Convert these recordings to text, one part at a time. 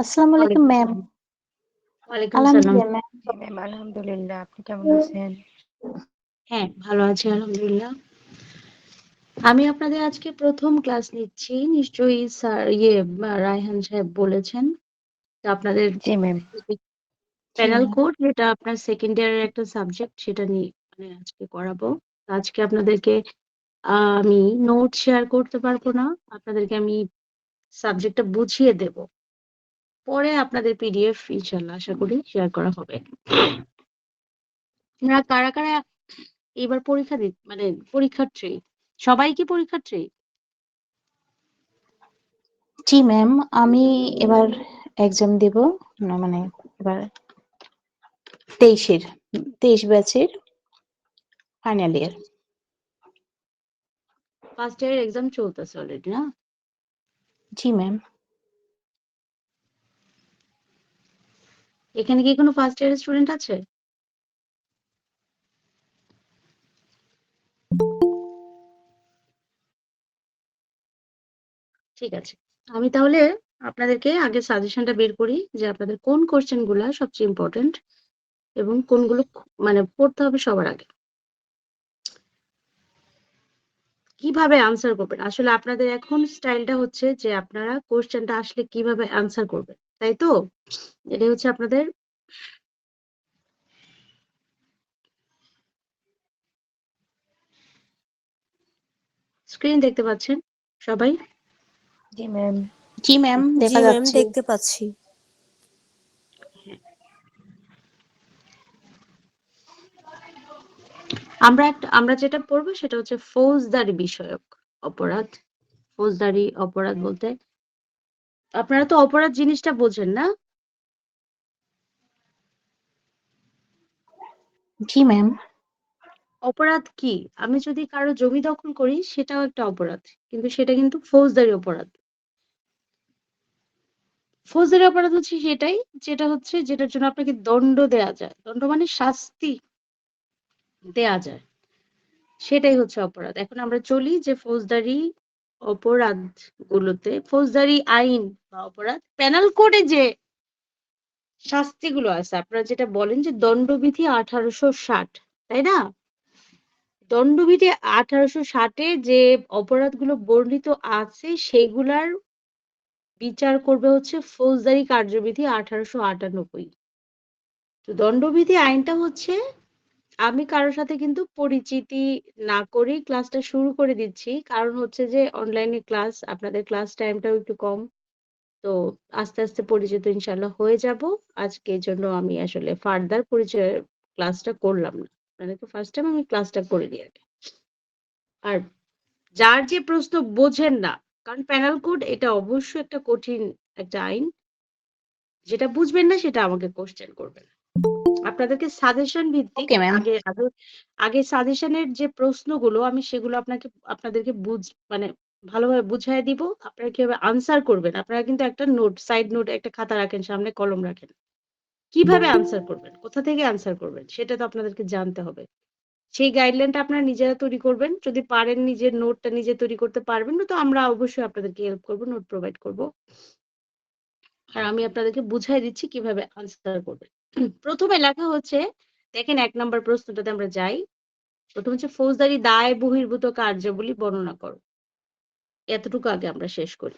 আসসালামু আলাইকুম ওয়ালাইকুম ম্যাম। সালাম। ওয়ালাইকুম সালাম। আলহামদুলিল্লাহ ম্যাম। জি ম্যাম, আলহামদুলিল্লাহ। আপনি কেমন আছেন? হ্যাঁ, ভালো আছি আলহামদুলিল্লাহ। আমি আপনাদের আজকে প্রথম ক্লাস নিচ্ছি। নিশ্চয়ই স্যার রায়হান সাহেব বলেছেন। তো আপনাদের জি ম্যাম। জি প্যানেল ম্যাম। কোড যেটা আপনার সেকেন্ড ইয়ারের একটা সাবজেক্ট সেটা নিয়ে আজকে করাবো। তো আজকে আপনাদেরকে আমি নোট শেয়ার করতে পারবো না। আপনাদেরকে আমি সাবজেক্টটা বুঝিয়ে দেব। পরে আপনাদের পিডিএফ ইনশাআল্লাহ আশা করি শেয়ার করা হবে। আপনারা কারা কারা এবার পরীক্ষা মানে পরীক্ষার্থী? সবাই কি পরীক্ষার্থী? জি ম্যাম, আমি এবার এক্সাম দেব। মানে এবার 23 ব্যাচের ফাইনাল ইয়ার। ফার্স্ট ইয়ারের এক্সাম চলতেছে অলরেডি না? জি ম্যাম। এখানে কি কোনো ফার্স্ট ইয়ারের স্টুডেন্ট আছে? ঠিক আছে। আমি তাহলে আপনাদেরকে আগে সাজেশনটা বের করি যে আপনাদের কোন কোশ্চেন গুলা সবচেয়ে ইম্পর্টেন্ট এবং কোনগুলো মানে পড়তে হবে সবার আগে। কিভাবে আনসার করবেন? আসলে আপনাদের এখন স্টাইলটা হচ্ছে যে আপনারা কোশ্চেনটা আসলে কিভাবে আনসার করবেন, তাই তো? এটাই হচ্ছে আপনাদের স্ক্রিন দেখতে পাচ্ছেন সবাই? জি ম্যাম। জি ম্যাম, জি দেখা ম্যাম, যাচ্ছে। দেখতে পাচ্ছি। আমরা যেটা পড়বো সেটা হচ্ছে ফৌজদারি বিষয়ক অপরাধ। ফৌজদারি অপরাধ বলতে আপনারা তো অপরাধ জিনিসটা বোঝেন না? জি ম্যাম। অপরাধ কি? আমি যদি কারো জমি দখল করি সেটাও একটা অপরাধ। কিন্তু সেটা কিন্তু ফৌজদারি অপরাধ। ফৌজদারি অপরাধ হচ্ছে সেটাই যেটার জন্য আপনাকে দণ্ড দেয়া যায়। দণ্ড মানে শাস্তি দেয়া যায়। সেটাই হচ্ছে অপরাধ। এখন আমরা চলি যে ফৌজদারি অপরাধগুলোতে ফৌজদারি আইন বা অপরাধ পেনাল কোডে যে শাস্তিগুলো আছে আপনারা যেটা বলেন যে দণ্ডবিধি 1860, তাই না? দণ্ডবিধি 1860 এ যে অপরাধগুলো বর্ণিত আছে সেগুলার বিচার করবে হচ্ছে ফৌজদারি কার্যবিধি 1898। তো দণ্ডবিধি আইনটা হচ্ছে আমি কারোর সাথে কিন্তু পরিচিতি না করেই ক্লাসটা শুরু করে দিচ্ছি। কারণ হচ্ছে যে অনলাইনে ক্লাস, আপনাদের ক্লাস টাইমটাও একটু কম। তো আস্তে আস্তে পরিচিত ইনশাল্লাহ হয়ে যাব। আজকে এজন্য আমি আসলে ফার্দার পরিচয় ক্লাসটা করলাম না। মানে তো ফার্স্ট টাইম আমি ক্লাসটা করে দিই আগে। আর যার যে প্রশ্ন বোঝেন না, কারণ প্যানাল কোড এটা অবশ্যই একটা কঠিন একটা আইন। যেটা বুঝবেন না সেটা আমাকে কোশ্চেন করবেন। আপনাদেরকে সাজেশন ভিত্তিক ওকে ম্যাম। আগে আগে আগে সাজেশনের যে প্রশ্নগুলো আমি সেগুলো আপনাদেরকে মানে ভালোভাবে বুঝাই দিব। আপনারা কিভাবে আনসার করবেন। আপনারা কিন্তু একটা নোট, সাইড নোট একটা খাতা রাখেন, সামনে কলম রাখেন। কিভাবে আনসার করবেন? কোথা থেকে আনসার করবেন? সেটা তো আপনাদেরকে জানতে হবে। সেই গাইডলাইনটা আপনারা নিজেরা তৈরি করবেন। যদি পারেন নিজের নোটটা নিজে তৈরি করতে পারবেন না, তো আমরা অবশ্যই আপনাদেরকে হেল্প করব, নোট প্রোভাইড করব। আর আমি আপনাদেরকে বুঝাই দিচ্ছি কিভাবে আনসার করবেন। প্রথমে লেখা হচ্ছে, দেখেন ১ নাম্বার প্রশ্নটাতে আমরা যাই। প্রথম হচ্ছে ফৌজদারি দায় বহির্ভূত কার্যাবলী বর্ণনা করো। এতটুকু আগে আমরা শেষ করি।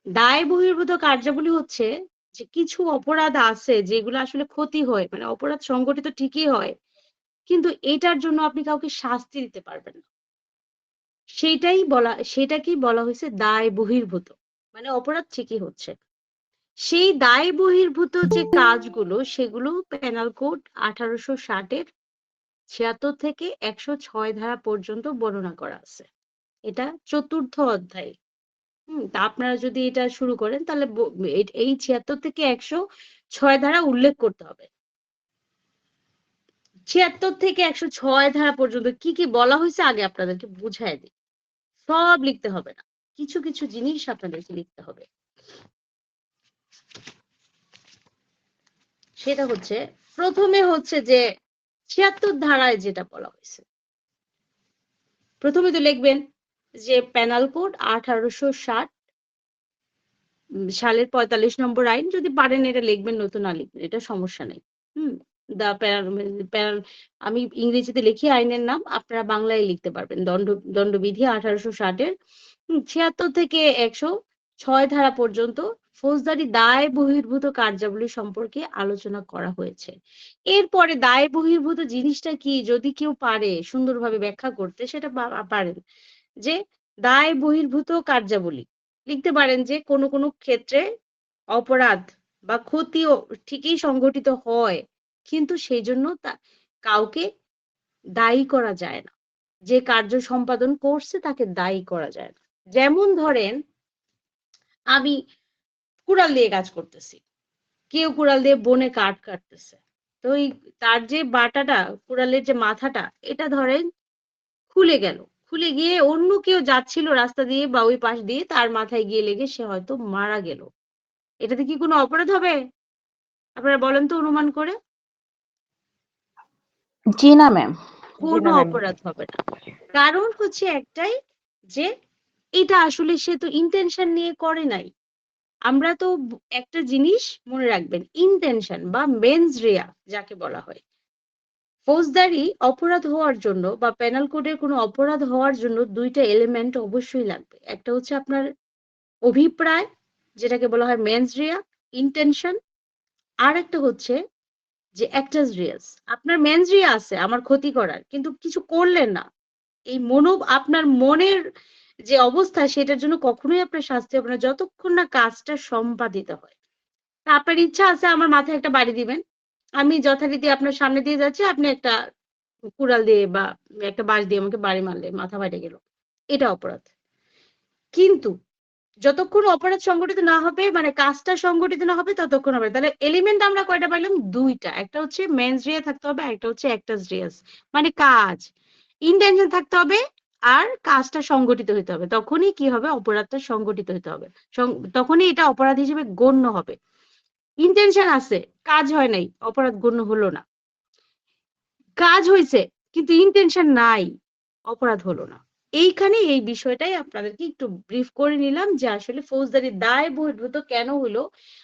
দায় বহির্ভূত কার্যাবলী হচ্ছে যে কিছু অপরাধ আছে যেগুলো আসলে ক্ষতি হয়, মানে অপরাধ সংগঠিত ঠিকই হয়, কিন্তু এটার জন্য আপনি কাউকে শাস্তি দিতে পারবেন না। সেটাকেই বলা হয়েছে দায় বহির্ভূত। মানে অপরাধ ঠিকই হচ্ছে। সেই দায় বহির্ভূত যে কাজগুলো সেগুলো পেনাল কোড 1860 এর 76 থেকে 106 ধারা পর্যন্ত বর্ণনা করা আছে। এটা চতুর্থ অধ্যায়। তা আপনারা যদি এটা শুরু করেন তাহলে এই 76 থেকে 106 ধারা উল্লেখ করতে হবে। 76 থেকে 106 ধারা পর্যন্ত কি কি বলা হয়েছে আগে আপনাদেরকে বুঝাই দিই। সব লিখতে হবে না, কিছু কিছু জিনিস আপনাদেরকে লিখতে হবে। সেটা হচ্ছে প্রথমে হচ্ছে যে 76 ধারায় যেটা বলা হয়েছে, প্রথমে তো লিখবেন যে পেনাল কোড 1860 সালের ৪৫ নম্বর আইন, যদি পারেন এটা লিখবেন, নতুন না লিখবেন, এটা সমস্যা নেই। দা আমি ইংরেজিতে লিখি আইনের নাম, আপনারা বাংলায় লিখতে পারবেন। দণ্ডবিধি ১৮৬০ এর ৭৬ থেকে ১০৬ ধারা পর্যন্ত ফৌজদারি দায় বহির্ভূত কার্যাবলী সম্পর্কে আলোচনা করা হয়েছে। এরপরে দায় বহির্ভূত জিনিসটা কি, যদি কেউ পারে সুন্দরভাবে ব্যাখ্যা করতে, সেটা পারেন। যে দায় বহির্ভূত কার্যাবলী লিখতে পারেন যে কোনো কোনো ক্ষেত্রে অপরাধ বা ক্ষতিও ঠিকই সংঘটিত হয়, কিন্তু সেই জন্য কাউকে দায়ী করা যায় না। যে কার্য সম্পাদন করছে তাকে দায়ী করা যায় না। যেমন ধরেন, আমি কুড়াল দিয়ে কাজ করতেছি, কেউ কুড়াল দিয়ে বনে কাঠ কাটতেছে, তো তার যে বাটাটা, কুড়ালের যে মাথাটা, এটা ধরেন খুলে গেল, খুলে গিয়ে অন্য কেউ যাচ্ছিল রাস্তা দিয়ে বা ওই পাশ দিয়ে, তার মাথায় গিয়ে লেগে সে হয়তো মারা গেল। এটাতে কি কোনো অপরাধ হবে? আপনারা বলেন তো অনুমান করে। জি না ম্যাম। কোনো অপরাধ হবে না। কারণ হচ্ছে একটাই, যে এটা আসলে সে তো ইন্টেনশন নিয়ে করে নাই। আমরা তো একটা জিনিস মনে রাখবেন, ইন্টেনশন বা মেন্স রিয়া যাকে বলা হয়, ফৌজদারি অপরাধ হওয়ার জন্য বা পেনাল কোডের কোনো অপরাধ হওয়ার জন্য দুইটা এলিমেন্ট অবশ্যই লাগবে। একটা হচ্ছে আপনার অভিপ্রায়, যেটাকে বলা হয় মেন্স রিয়া, ইন্টেনশন। আর একটা হচ্ছে যে অ্যাক্টাস রিয়াস। আপনার মেন্স রিয়া আছে আমার ক্ষতি করার, কিন্তু কিছু করলেন না। এই আপনার মনের যে অবস্থা, সেটার জন্য কখনোই আপনার শাস্তি হবে না যতক্ষণ না কাজটা সম্পাদিত হয়। তা আপনার ইচ্ছা আছে আমার মাথায় একটা বাড়ি দিবেন, আমি যথারীতি আপনার সামনে দিয়ে যাচ্ছি, আপনি একটা কুড়াল দিয়ে বা একটা বাঁশ দিয়ে আমাকে বাড়ি মারলে, মাথা বাইরে গেল, এটা অপরাধ। কিন্তু যতক্ষণ অপরাধ সংগঠিত না হবে, মানে কাজটা সংগঠিত না হবে, ততক্ষণ হবে। তাহলে এলিমেন্ট আমরা কয়টা পাইলাম? দুইটা। একটা হচ্ছে মেন্স রিয়া থাকতে হবে, একটা হচ্ছে অ্যাক্টাস রিয়াস, মানে কাজ। ইন্টেনশন থাকতে হবে, আর কাজটা সংগঠিত হতে হবে। তখনই কি হবে? অপরাধটা সংগঠিত হতে হবে, তখনই এটা অপরাধ হিসেবে গণ্য হবে। ইন্টেনশন আছে, কাজ হয় নাই, অপরাধ গণ্য হলো না। কাজ হয়েছে কিন্তু ইন্টেনশন নাই, অপরাধ হলো না। এইখানে এই বিষয়টাই আপনাদেরকে একটু ব্রিফ করে নিলাম, যে আসলে ফৌজদারি দায় বহির্ভূত কেন হলো।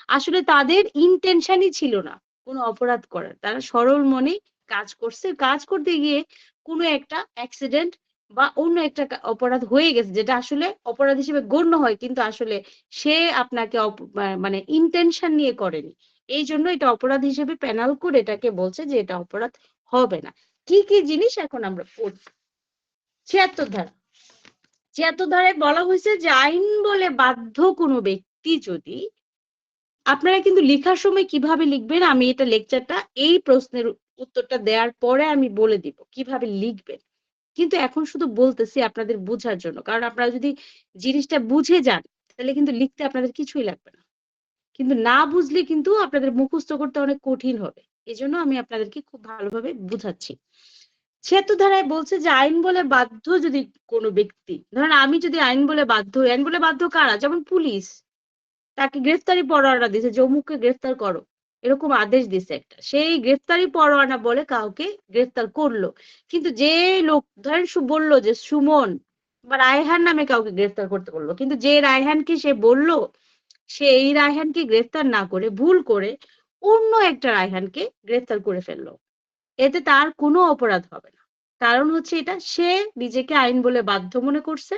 আসলে তাদের ইন্টেনশনই ছিল না কোনো অপরাধ করার, তারা সরল মনে কাজ করছে, কাজ করতে গিয়ে কোনো একটা অ্যাক্সিডেন্ট বা অন্য একটা অপরাধ হয়ে গেছে, যেটা আসলে অপরাধ হিসেবে গণ্য হয়, কিন্তু আসলে সে আপনাকে মানে ইন্টেনশন নিয়ে করেনি। এই জন্য এটা অপরাধ হিসেবে পেনাল কোড এটাকে বলছে যে এটা অপরাধ হবে না। কি কি জিনিস এখন আমরা পড়ব। ৭৬ ধারা। ৭৬ ধারায় বলা হয়েছে যে আইন বলে বাধ্য কোনো ব্যক্তি যদি, আপনারা কিন্তু লেখার সময় কিভাবে লিখবেন, আমি এটা লেকচারটা এই প্রশ্নের উত্তরটা দেওয়ার পরে আমি বলে দিব কিভাবে লিখবেন। কিন্তু এখন শুধু বলতেছি আপনাদের বোঝার জন্য, কারণ আপনারা যদি জিনিসটা বুঝে যান, তাহলে কিন্তু লিখতে আপনাদের কিছুই লাগবে না। কিন্তু না বুঝলে কিন্তু আপনাদের মুখস্থ করতে অনেক কঠিন হবে। এজন্য আমি আপনাদেরকে খুব ভালোভাবে বুঝাচ্ছি। ৭৬ ধারায় বলছে যে আইন বলে বাধ্য যদি কোনো ব্যক্তি, ধরেন আমি যদি আইন বলে বাধ্য হই, আইন বলে বাধ্য কারা? যেমন পুলিশ তাকে গ্রেফতারি পরোয়ানা দিছে যে অমুককে গ্রেফতার করো, এরকম আদেশ দিছে একটা, সেই গ্রেফতারি পরোয়ানা বলে কাউকে গ্রেফতার করলো। কিন্তু যে লোক ধরেন বললো যে সুমন বা রায়হান নামে কাউকে গ্রেফতার করতে বললো, কিন্তু যে রায়হানকে সে বললো, সে এই রায়হানকে গ্রেফতার না করে ভুল করে অন্য একটা রায়হানকে গ্রেফতার করে ফেললো, এতে তার কোনো অপরাধ হবে না। কারণ হচ্ছে এটা সে নিজেকে আইন বলে বাধ্য মনে করছে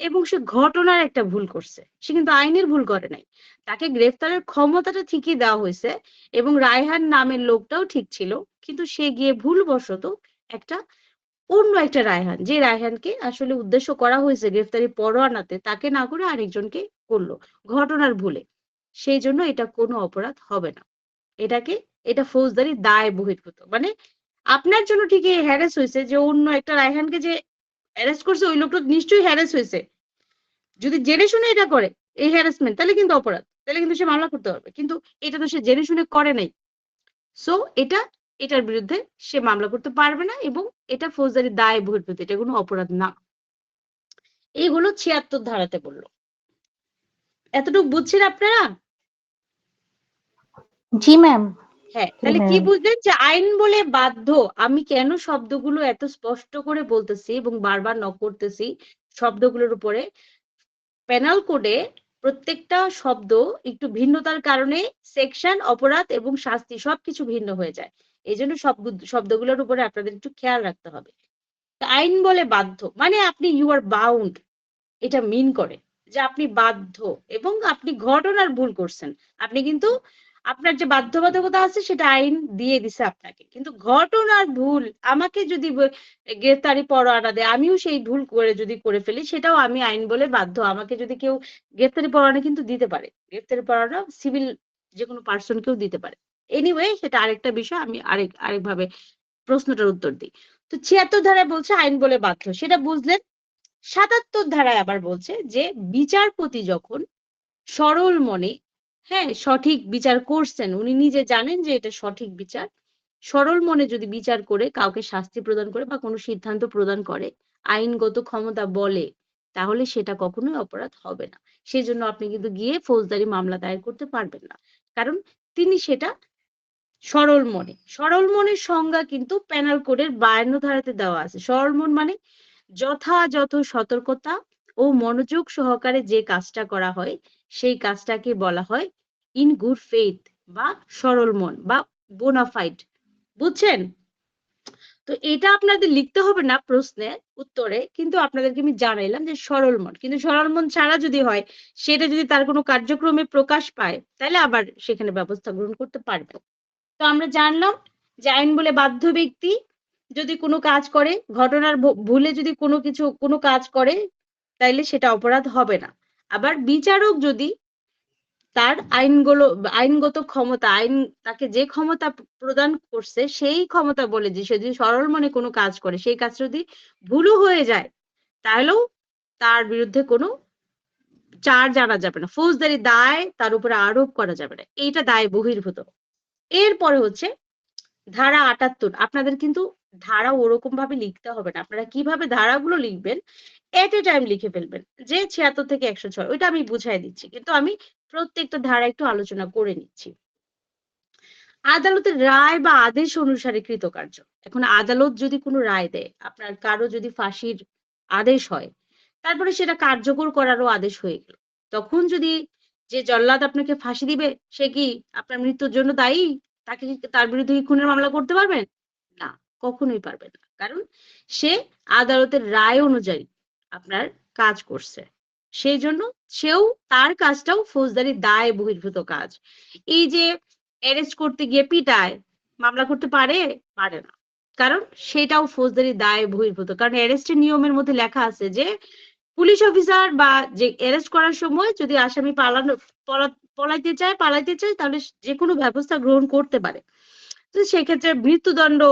এবং সে ঘটনার একটা ভুল করছে, সে কিন্তু আইনের ভুল করে নাই। তাকে গ্রেফতারের ক্ষমতাটা ঠিকই দেওয়া হয়েছে এবং রায়হান নামের লোকটাও ঠিক ছিল, কিন্তু সে গিয়ে ভুলবশত একটা অন্য একটা রায়হান, যে রায়হানকে আসলে উদ্দেশ্য করা হয়েছে গ্রেফতারি পরোয়ানাতে, তাকে না করে আরেকজনকে করলো ঘটনার ভুলে। সেই জন্য এটা কোনো অপরাধ হবে না। এটা ফৌজদারি দায় বহির্ভূত, মানে আপনার জন্য ঠিকই হ্যারাস হয়েছে, যে অন্য একটা রায়হানকে যে হ্যারাস করছে, ওই লোকটা নিশ্চয়ই হ্যারাস হয়েছে। যদি জেনে শুনে এটা করে এই হ্যারাসমেন্ট, তাহলে কিন্তু অপরাধ, তাহলে কিন্তু সে মামলা করতে পারবে। কিন্তু এটা তো সে জেনে শুনে করে নাই, সো এটার বিরুদ্ধে সে মামলা করতে পারবে না, এবং এটা ফৌজদারি দায় বহির্ভূত, এটা কোনো অপরাধ না। এই হলো ৭৬ ধারাতে বললো। এতটুকু বুঝছেন আপনারা? জি ম্যাম। হ্যাঁ, তাহলে কি বুঝলেন যে আইন বলে বাধ্য, আমি কেন শব্দগুলো এত স্পষ্ট করে বলতেছি এবং বারবার নক করতেছি শব্দগুলোর উপরে। পেনাল কোডে প্রত্যেকটা শব্দ একটু ভিন্নতার কারণে সেকশন, অপরাধ এবং শাস্তি সবকিছু ভিন্ন হয়ে যায়। এই জন্য শব্দগুলোর উপরে আপনাদের একটু খেয়াল রাখতে হবে। আইন বলে বাধ্য মানে আপনি ইউ আর বাউন্ড, এটা মিন করে যে আপনি বাধ্য এবং আপনি ঘটনার ভুল করছেন। আপনি কিন্তু আপনার যে বাধ্যবাধকতা আছে সেটা আইন দিয়ে দিছে আপনাকে, কিন্তু ঘটনার ভুল আমাকে যদি গ্রেফতারি পরোয়ানা দেয়, আমিও সেই ভুল করে যদি করে ফেলি, সেটাও আমি আইন বলে বাধ্য। আমাকে যদি কেউ গ্রেফতারি পরোয়ানা কিন্তু দিতে পারে, গ্রেফতারি পরোয়ানা সিভিল যে কোনো পার্সনকেও দিতে পারে। এনিওয়ে সেটা আরেকটা বিষয়, আমি আরেকভাবে প্রশ্নটার উত্তর দিই। তো ৭৬ ধারায় বলছে আইন বলে বাধ্য, সেটা বুঝলেন। ৭৭ ধারায় আবার বলছে যে বিচারপতি যখন সরল মনে, হ্যাঁ, সঠিক বিচার করছেন, উনি নিজে জানেন যে এটা সঠিক বিচার, সরল মনে যদি বিচার করে কাউকে শাস্তি প্রদান করে বা কোনো সিদ্ধান্ত প্রদান করে, আইনগত ক্ষমতা বলে, তাহলে সেটা কখনোই অপরাধ হবে না। সেজন্য আপনি কিন্তু গিয়ে ফৌজদারি মামলা দায়ের করতে পারবেন না, কারণ তিনি সেটা সরল মনে। সরল মনের সংজ্ঞা কিন্তু পেনাল কোডের ৫২ ধারাতে দেওয়া আছে। সরল মন মানে যথাযথ সতর্কতা ও মনোযোগ সহকারে যে কাজটা করা হয়, সেই কাজটাকে বলা হয় ইন গুড ফেইথ বা সরল মন বা বোনাফাইড। বুঝছেন? তো এটা আপনাদের লিখতে হবে না প্রশ্নে উত্তরে, কিন্তু আপনাদেরকে আমি জানাইলাম যে সরল মন। কিন্তু সরল মন ছাড়া যদি হয়, সেটা যদি তার কোনো কার্যক্রমে প্রকাশ পায়, তাহলে আবার সেখানে ব্যবস্থা গ্রহণ করতে পারবে। তো আমরা জানলাম যে আইন বলে বাধ্য ব্যক্তি যদি কোনো কাজ করে, ঘটনার ভুলে যদি কোনো কাজ করে, তাইলে সেটা অপরাধ হবে না। আবার বিচারক যদি তার আইনগত ক্ষমতা, আইন তাকে যে ক্ষমতা প্রদান করছে সেই ক্ষমতা বলে যে সে যদি সরল মনে কোনো কাজ করে, সেই কাজ যদি ভুলও হয়ে যায়, তাহলেও তার বিরুদ্ধে কোনো চার্জ আনা যাবে না, ফৌজদারি দায় তার উপরে আরোপ করা যাবে না, এইটা দায় বহির্ভূত। এরপরে হচ্ছে ধারা ৭৮। আপনাদের কিন্তু ধারা ওরকম ভাবে লিখতে হবে না, আপনারা কিভাবে ধারাগুলো লিখবেন এট এ টাইম লিখে ফেলবেন, যে ৭৬ থেকে ১০৬ ওইটা আমি বুঝাই দিচ্ছি, কিন্তু আমি প্রত্যেকটা ধারা একটু আলোচনা করে নিচ্ছি। আদালতের রায় বা আদেশ অনুসারে কৃতকার্য। এখন আদালত যদি কোনো রায় দেয়, আপনার কারো যদি ফাঁসির আদেশ হয়, তারপরে সেটা কার্যকর করারও আদেশ হয়ে গেল, তখন যদি যে জল্লাদ আপনাকে ফাঁসি দিবে সে কি আপনার মৃত্যুর জন্য দায়ী, তাকে তার বিরুদ্ধে কি খুনের মামলা করতে পারবেন? না, কখনোই পারবেন না, কারণ সে আদালতের রায় অনুযায়ী আপনার কাজ করছে, সেই জন্য তার কাজটাও ফৌজদারি দায় বহির্ভূত কাজ। এই যে অ্যারেস্ট করতে গিয়ে পিটায়, মামলা করতে পারে? পারে না, কারণ সেটাও ফৌজদারি দায় বহির্ভূত। কারণ অ্যারেস্টের নিয়মের মধ্যে লেখা আছে যে পুলিশ অফিসার বা যে অ্যারেস্ট করার সময় যদি আসামি পালাইতে চায় তাহলে যে কোনো ব্যবস্থা গ্রহণ করতে পারে। তো সেক্ষেত্রে মৃত্যুদণ্ড,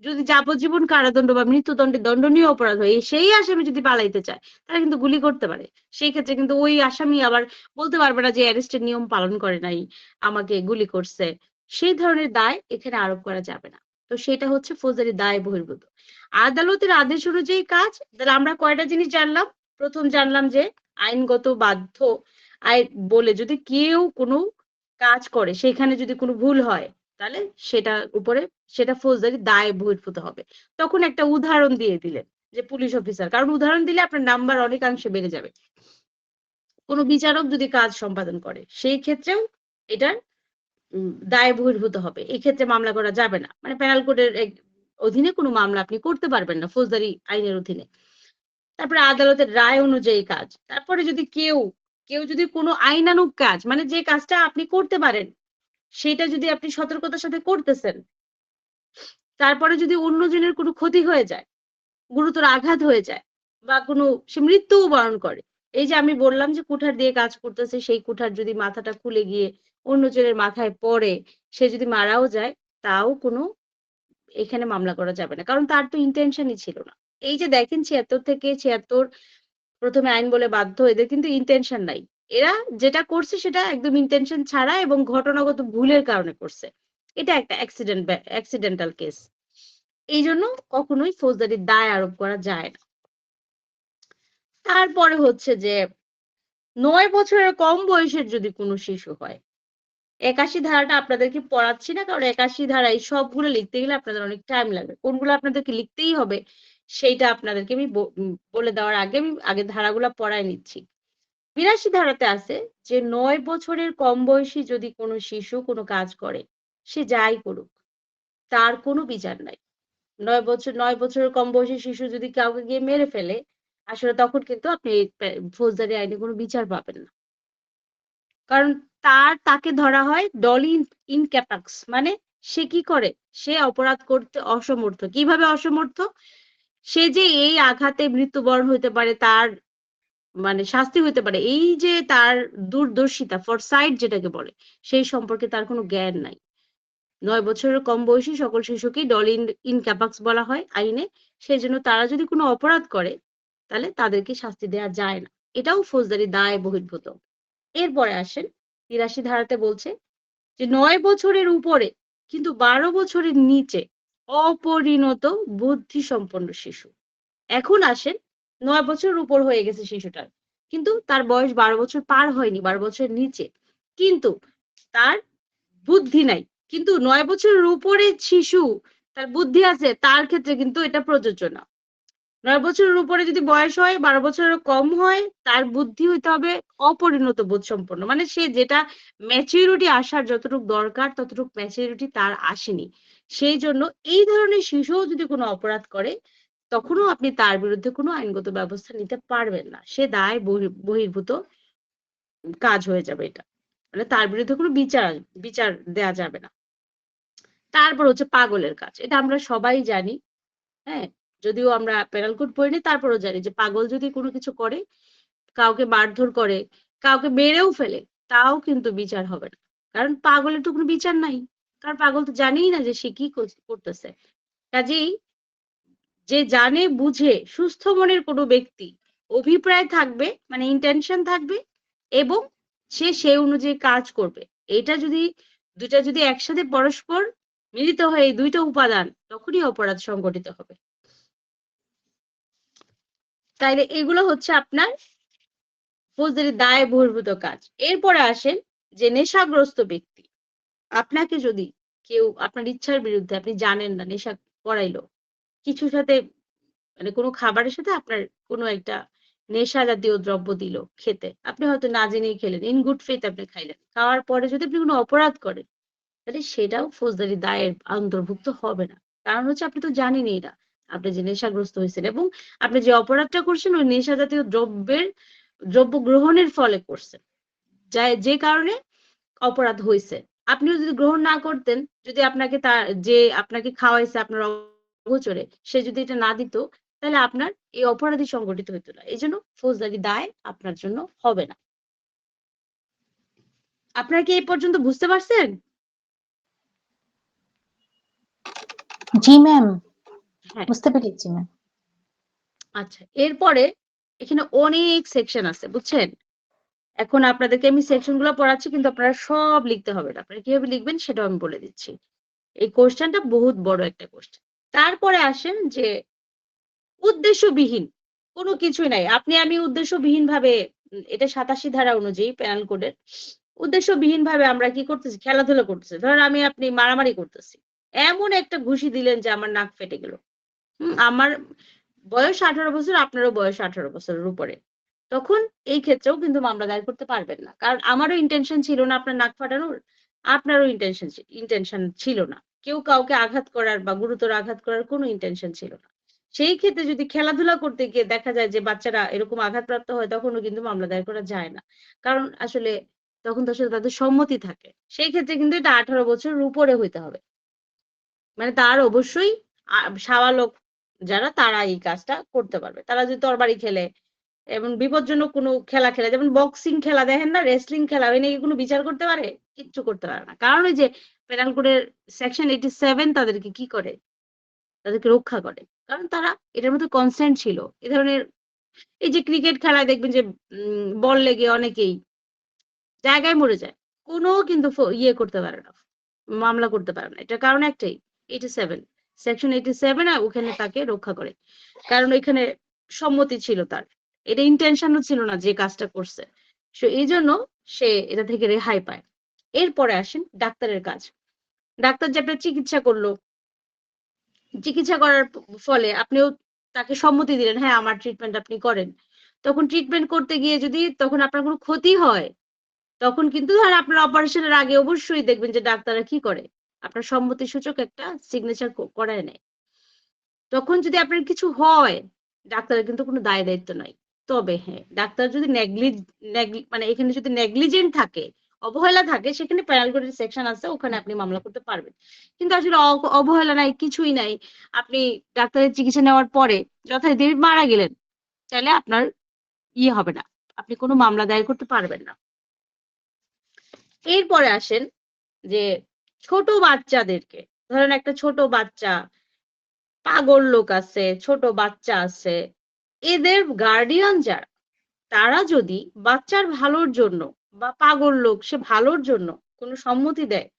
যদি যাবজ্জীবন কারাদণ্ড বা মৃত্যুদণ্ডে দণ্ডনীয় অপরাধ হয়, সেই আসামি যদি পালাইতে চায়, তারা কিন্তু গুলি করতে পারে। সেই ক্ষেত্রে কিন্তু ওই আসামি আবার বলতে পারবে না যে অ্যারেস্টের নিয়ম পালন করে নাই, আমাকে গুলি করছে। সেই ধরনের দায় এখানে আরোপ করা যাবে না। তো সেটা হচ্ছে ফৌজদারি দায় বহির্ভূত। আদালতের আদেশ অনুযায়ী কাজ, তাহলে আমরা কয়টা জিনিস জানলাম? প্রথম জানলাম যে আইনগত বাধ্য আইন বলে যদি কেউ কোনো কাজ করে, সেখানে যদি কোনো ভুল হয়, তাহলে সেটা ফৌজদারি দায় বহির্ভূত হবে। তখন একটা উদাহরণ দিয়ে দিলেন যে পুলিশ অফিসার, কারণ উদাহরণ দিলে আপনার নাম্বার অনেকাংশে বেড়ে যাবে। কোনো বিচারক যদি কাজ সম্পাদন করে, সেই ক্ষেত্রেও এটার দায় বহির্ভূত হবে, এই ক্ষেত্রে মামলা করা যাবে না, মানে পেনাল কোডের অধীনে কোনো মামলা আপনি করতে পারবেন না ফৌজদারি আইনের অধীনে। তারপরে আদালতের রায় অনুযায়ী কাজ, তারপরে যদি কেউ যদি কোনো আইনানুগ কাজ, মানে যে কাজটা আপনি করতে পারেন সেটা যদি আপনি সতর্কতার সাথে করতেছেন, তারপরে যদি অন্যজনের কোনো ক্ষতি হয়ে যায়, গুরুতর আঘাত হয়ে যায় বা কোনো সে মৃত্যুও বরণ করে, এই যে আমি বললাম যে কুঠার দিয়ে কাজ করতেছে, সেই কুঠার যদি মাথাটা খুলে গিয়ে অন্যজনের মাথায় পড়ে, সে যদি মারাও যায়, তাও কোনো এখানে মামলা করা যাবে না, কারণ তার তো ইন্টেনশনই ছিল না। এই যে দেখেন ৭৬ থেকে ৭৬ প্রথমে আইন বলে বাধ্য, এদের কিন্তু ইন্টেনশন নাই। এরা যেটা করছে সেটা একদম ইন্টেনশন ছাড়া এবং ঘটনাগত ভুলের কারণে করছে। এটা একটা অ্যাক্সিডেন্টাল কেস। এই জন্য কখনোই ফৌজদারি দায় আরোপ করা যায় না। তারপরে হচ্ছে যে ৯ বছরের কম বয়সের যদি কোনো শিশু হয়, ৮১ ধারাটা আপনাদেরকে পড়াচ্ছি না, কারণ ৮১ ধারা এই সবগুলো লিখতে গেলে আপনাদের অনেক টাইম লাগবে। কোনগুলো আপনাদেরকে লিখতেই হবে সেইটা আপনাদেরকে আমি বলে দেওয়ার আগে আমি আগে ধারাগুলা পড়ায় নিচ্ছি। 82 ধারাতে আছে যে 9 বছরের কম বয়সী যদি কোনো শিশু কোনো কাজ করে, সে যাই করুক, তার কোনো বিচার নাই। 9 বছরের কম বয়সী শিশু যদি কাউকে গিয়ে মেরে ফেলে, আসলে তখন কিন্তু আপনি ফৌজদারি আইনে কোনো বিচার পাবেন না। কারণ তাকে ধরা হয় ডলি ইনক্যাপাক্স, মানে সে কি করে? সে অপরাধ করতে অসমর্থ। কিভাবে অসমর্থ? সে যে এই আঘাতে মৃত্যুবরণ হইতে পারে, তার মানে শাস্তি হইতে পারে, এই যে তার দূরদর্শিতা, ফরসাইট যেটাকে বলে, সেই সম্পর্কে তার কোনো জ্ঞান নাই। 9 বছরের কম বয়সী সকল শিশুকেই ডলি ইনক্যাপাক্স বলা হয় আইনে। সেজন্য তারা যদি কোনো অপরাধ করে, তাহলে তাদেরকে শাস্তি দেয়া যায় না। এটাও ফৌজদারি দায় বহির্ভূত। এরপরে আসেন 83 ধারাতে বলছে যে 9 বছরের উপরে কিন্তু 12 বছরের নিচে অপরিণত বুদ্ধিসম্পন্ন শিশু। এখন আসেন 9 বছরের উপর হয়ে গেছে শিশুটার, কিন্তু তার বয়স 12 বছর পার হয়নি, 12 বছরের নিচে, কিন্তু তার বুদ্ধি নাই। কিন্তু 9 বছরের উপরে শিশু, তার বুদ্ধি আছে, তার ক্ষেত্রে কিন্তু এটা প্রযোজ্য না। 9 বছরের উপরে যদি বয়স হয়, 12 বছরের কম হয়, তার বুদ্ধি হইতে হবে অপরিণত বোধ সম্পন্ন, মানে সে যেটা ম্যাচুরিটি আসার যতটুকু দরকার ততটুকু ম্যাচুরিটি তার আসেনি। সেই জন্য এই ধরনের শিশুও যদি কোনো অপরাধ করে, তখনও আপনি তার বিরুদ্ধে কোনো আইনগত ব্যবস্থা নিতে পারবেন না। সে দায় বহির্ভূত কাজ হয়ে যাবে এটা, মানে তার বিরুদ্ধে কোনো বিচার দেয়া যাবে না। তারপর হচ্ছে পাগলের কাজ, এটা আমরা সবাই জানি। হ্যাঁ, যদিও আমরা পেনাল কোড পড়িনি, তারপরেও জানি যে পাগল যদি কোনো কিছু করে, কাউকে মারধর করে, কাউকে মেরেও ফেলে, তাও কিন্তু বিচার হবে না। কারণ পাগলের তো কোনো বিচার নাই। কারণ পাগল তো জানেই না যে সে কি করতেছে। কাজেই যে জানে বুঝে সুস্থ মনের কোনো ব্যক্তি অভিপ্রায় থাকবে, মানে ইন্টেনশন থাকবে, এবং সে সেই অনুযায়ী কাজ করবে। এটা যদি দুইটা যদি একসাথে পরস্পর মিলিত হয়, এই দুইটা উপাদান, তখনই অপরাধ সংগঠিত হবে। তাইলে এগুলো হচ্ছে আপনার ফৌজদারি দায় বহির্ভূত কাজ। এরপরে আসেন যে নেশাগ্রস্ত ব্যক্তি। আপনাকে যদি কেউ আপনার ইচ্ছার বিরুদ্ধে, আপনি জানেন না, নেশা করাইলো, কিছুর সাথে, মানে কোনো খাবারের সাথে আপনার কোনো একটা নেশা জাতীয় দ্রব্য দিল খেতে, আপনি হয়তো না জেনেই খেলেন, ইন গুড ফেথ আপনি খাইলেন, খাওয়ার পরে যদি আপনি কোনো অপরাধ করেন, তাহলে সেটাও ফৌজদারি দায়ের অন্তর্ভুক্ত হবে না। কারণ হচ্ছে আপনি তো জানেনই না আপনি যে নেশাগ্রস্ত হয়েছেন, এবং আপনি যে অপরাধটা করছেন ওই নেশা জাতীয় দ্রব্য গ্রহণের ফলে করছেন, যে কারণে অপরাধ হয়েছে। আপনিও যদি গ্রহণ না করতেন, যদি আপনাকে তার যে আপনাকে খাওয়াইছে আপনার অগোচরে, সে যদি এটা না দিত, তাহলে আপনার এই অপরাধী সংগঠিত হইতো না। এই জন্য ফৌজদারি দায় আপনার জন্য হবে না। আপনারা কি এই পর্যন্ত বুঝতে পারছেন? জি ম্যাম, হ্যাঁ, বুঝতে পেরেছি ম্যাম। আচ্ছা। এরপরে এখানে অনেক সেকশন আছে, বুঝছেন? এখন আপনাদেরকে আমি সেকশন গুলো পড়াচ্ছি, কিন্তু আপনারা সব লিখতে হবে না। আপনারা কিভাবে লিখবেন সেটাও আমি বলে দিচ্ছি। এই কোশ্চেনটা বহুত বড় একটা কোশ্চেন। তারপরে আসেন যে উদ্দেশ্যবিহীন কোনো কিছুই নাই। আমি উদ্দেশ্যবিহীন ভাবে, এটা 87 ধারা অনুযায়ী পেনাল কোডের, উদ্দেশ্যবিহীন ভাবে আমরা কি করতেছি? খেলাধুলা করতেছি। ধরেন আপনি মারামারি করতেছি। এমন একটা ঘুষি দিলেন যে আমার নাক ফেটে গেল। আমার বয়স 18 বছর, আপনারও বয়স 18 বছরের উপরে। তখন এই ক্ষেত্রেও কিন্তু মামলা দায়ের করতে পারবেন না। কারণ আমারও ইনটেনশন ছিল না আপনার নাক ফাটানোর, আপনারও ইনটেনশন ছিল না। কেউ কাউকে আঘাত করার বা গুরুতর আঘাত করার কোনো ইনটেনশন ছিল না। সেই ক্ষেত্রে যদি খেলাধুলা করতে গিয়ে দেখা যায় যে বাচ্চারা এরকম আঘাতপ্রাপ্ত হয়, তখনও কিন্তু মামলা দায়ের করা যায় না। কারণ আসলে তখন তো আসলে তাদের সম্মতি থাকে। সেই ক্ষেত্রে কিন্তু এটা 18 বছরের উপরে হইতে হবে। মানে তার অবশ্যই শাওয়ালক যারা, তারা এই কাজটা করতে পারবে। তারা যদি তরবারি খেলে এবং বিপজ্জনক কোনো খেলা খেলে, যেমন বক্সিং খেলা দেখেন না, রেসলিং খেলা, ওই নিয়ে কোনো বিচার করতে পারে? কিচ্ছু করতে পারে না। কারণ ওই যে পেনাল কোডের সেকশন 87 তাদেরকে কি করে? তাদেরকে রক্ষা করে। কারণ তারা এটার মধ্যে কনসেন্ট ছিল। এ ধরনের এই যে ক্রিকেট খেলায় দেখবেন যে বল লেগে অনেকেই জায়গায় মরে যায়। কোনো কিন্তু ইয়ে করতে পারে না, মামলা করতে পারে না। এটার কারণ একটাই, 87, সেকশন 87 ওখানে তাকে রক্ষা করে। কারণ ওইখানে সম্মতি ছিল তার। এটা ইনটেনশনও ছিল না যে কাজটা করছে। সো এইজন্য সে এটা থেকে রেহাই পায়। এরপরে আসেন ডাক্তারের কাজ। ডাক্তার যে আপনার চিকিৎসা করলো, চিকিৎসা করার ফলে আপনিও তাকে সম্মতি দিলেন, হ্যাঁ আমার ট্রিটমেন্ট আপনি করেন। তখন ট্রিটমেন্ট করতে গিয়ে যদি তখন আপনার কোনো ক্ষতি হয়, তখন কিন্তু ধরেন আপনার অপারেশনের আগে অবশ্যই দেখবেন যে ডাক্তাররা কি করে? আপনার সম্মতিসূচক একটা সিগনেচার করায় নেয়। তখন যদি আপনার কিছু হয়, ডাক্তারের কিন্তু কোনো দায়-দায়িত্ব নাই। তবে হ্যাঁ, ডাক্তার যদি মানে এখানে যদি নেগলিজেন্ট থাকে, অবহেলা থাকে, সেখানে পেনাল কোডের সেকশন আছে, ওখানে আপনি মামলা করতে পারবেন। কিন্তু আসলে অবহেলা নাই, কিছুই নাই। আপনি ডাক্তারের চিকিৎসা নেওয়ার পরে যথারীতি মারা গেলেন, তাহলে আপনার হবে না। আপনি কোনো মামলা দায়ের করতে পারবেন না। এরপরে আসেন যে ছোট বাচ্চাদেরকে, ধরেন একটা ছোট বাচ্চা, পাগল লোক আছে, ছোট বাচ্চা আছে, এদের গার্ডিয়ান যারা, তারা যদি বাচ্চার ভালোর জন্য বা পাগল লোক সে ভালোর জন্য কোনো সম্মতি দেয়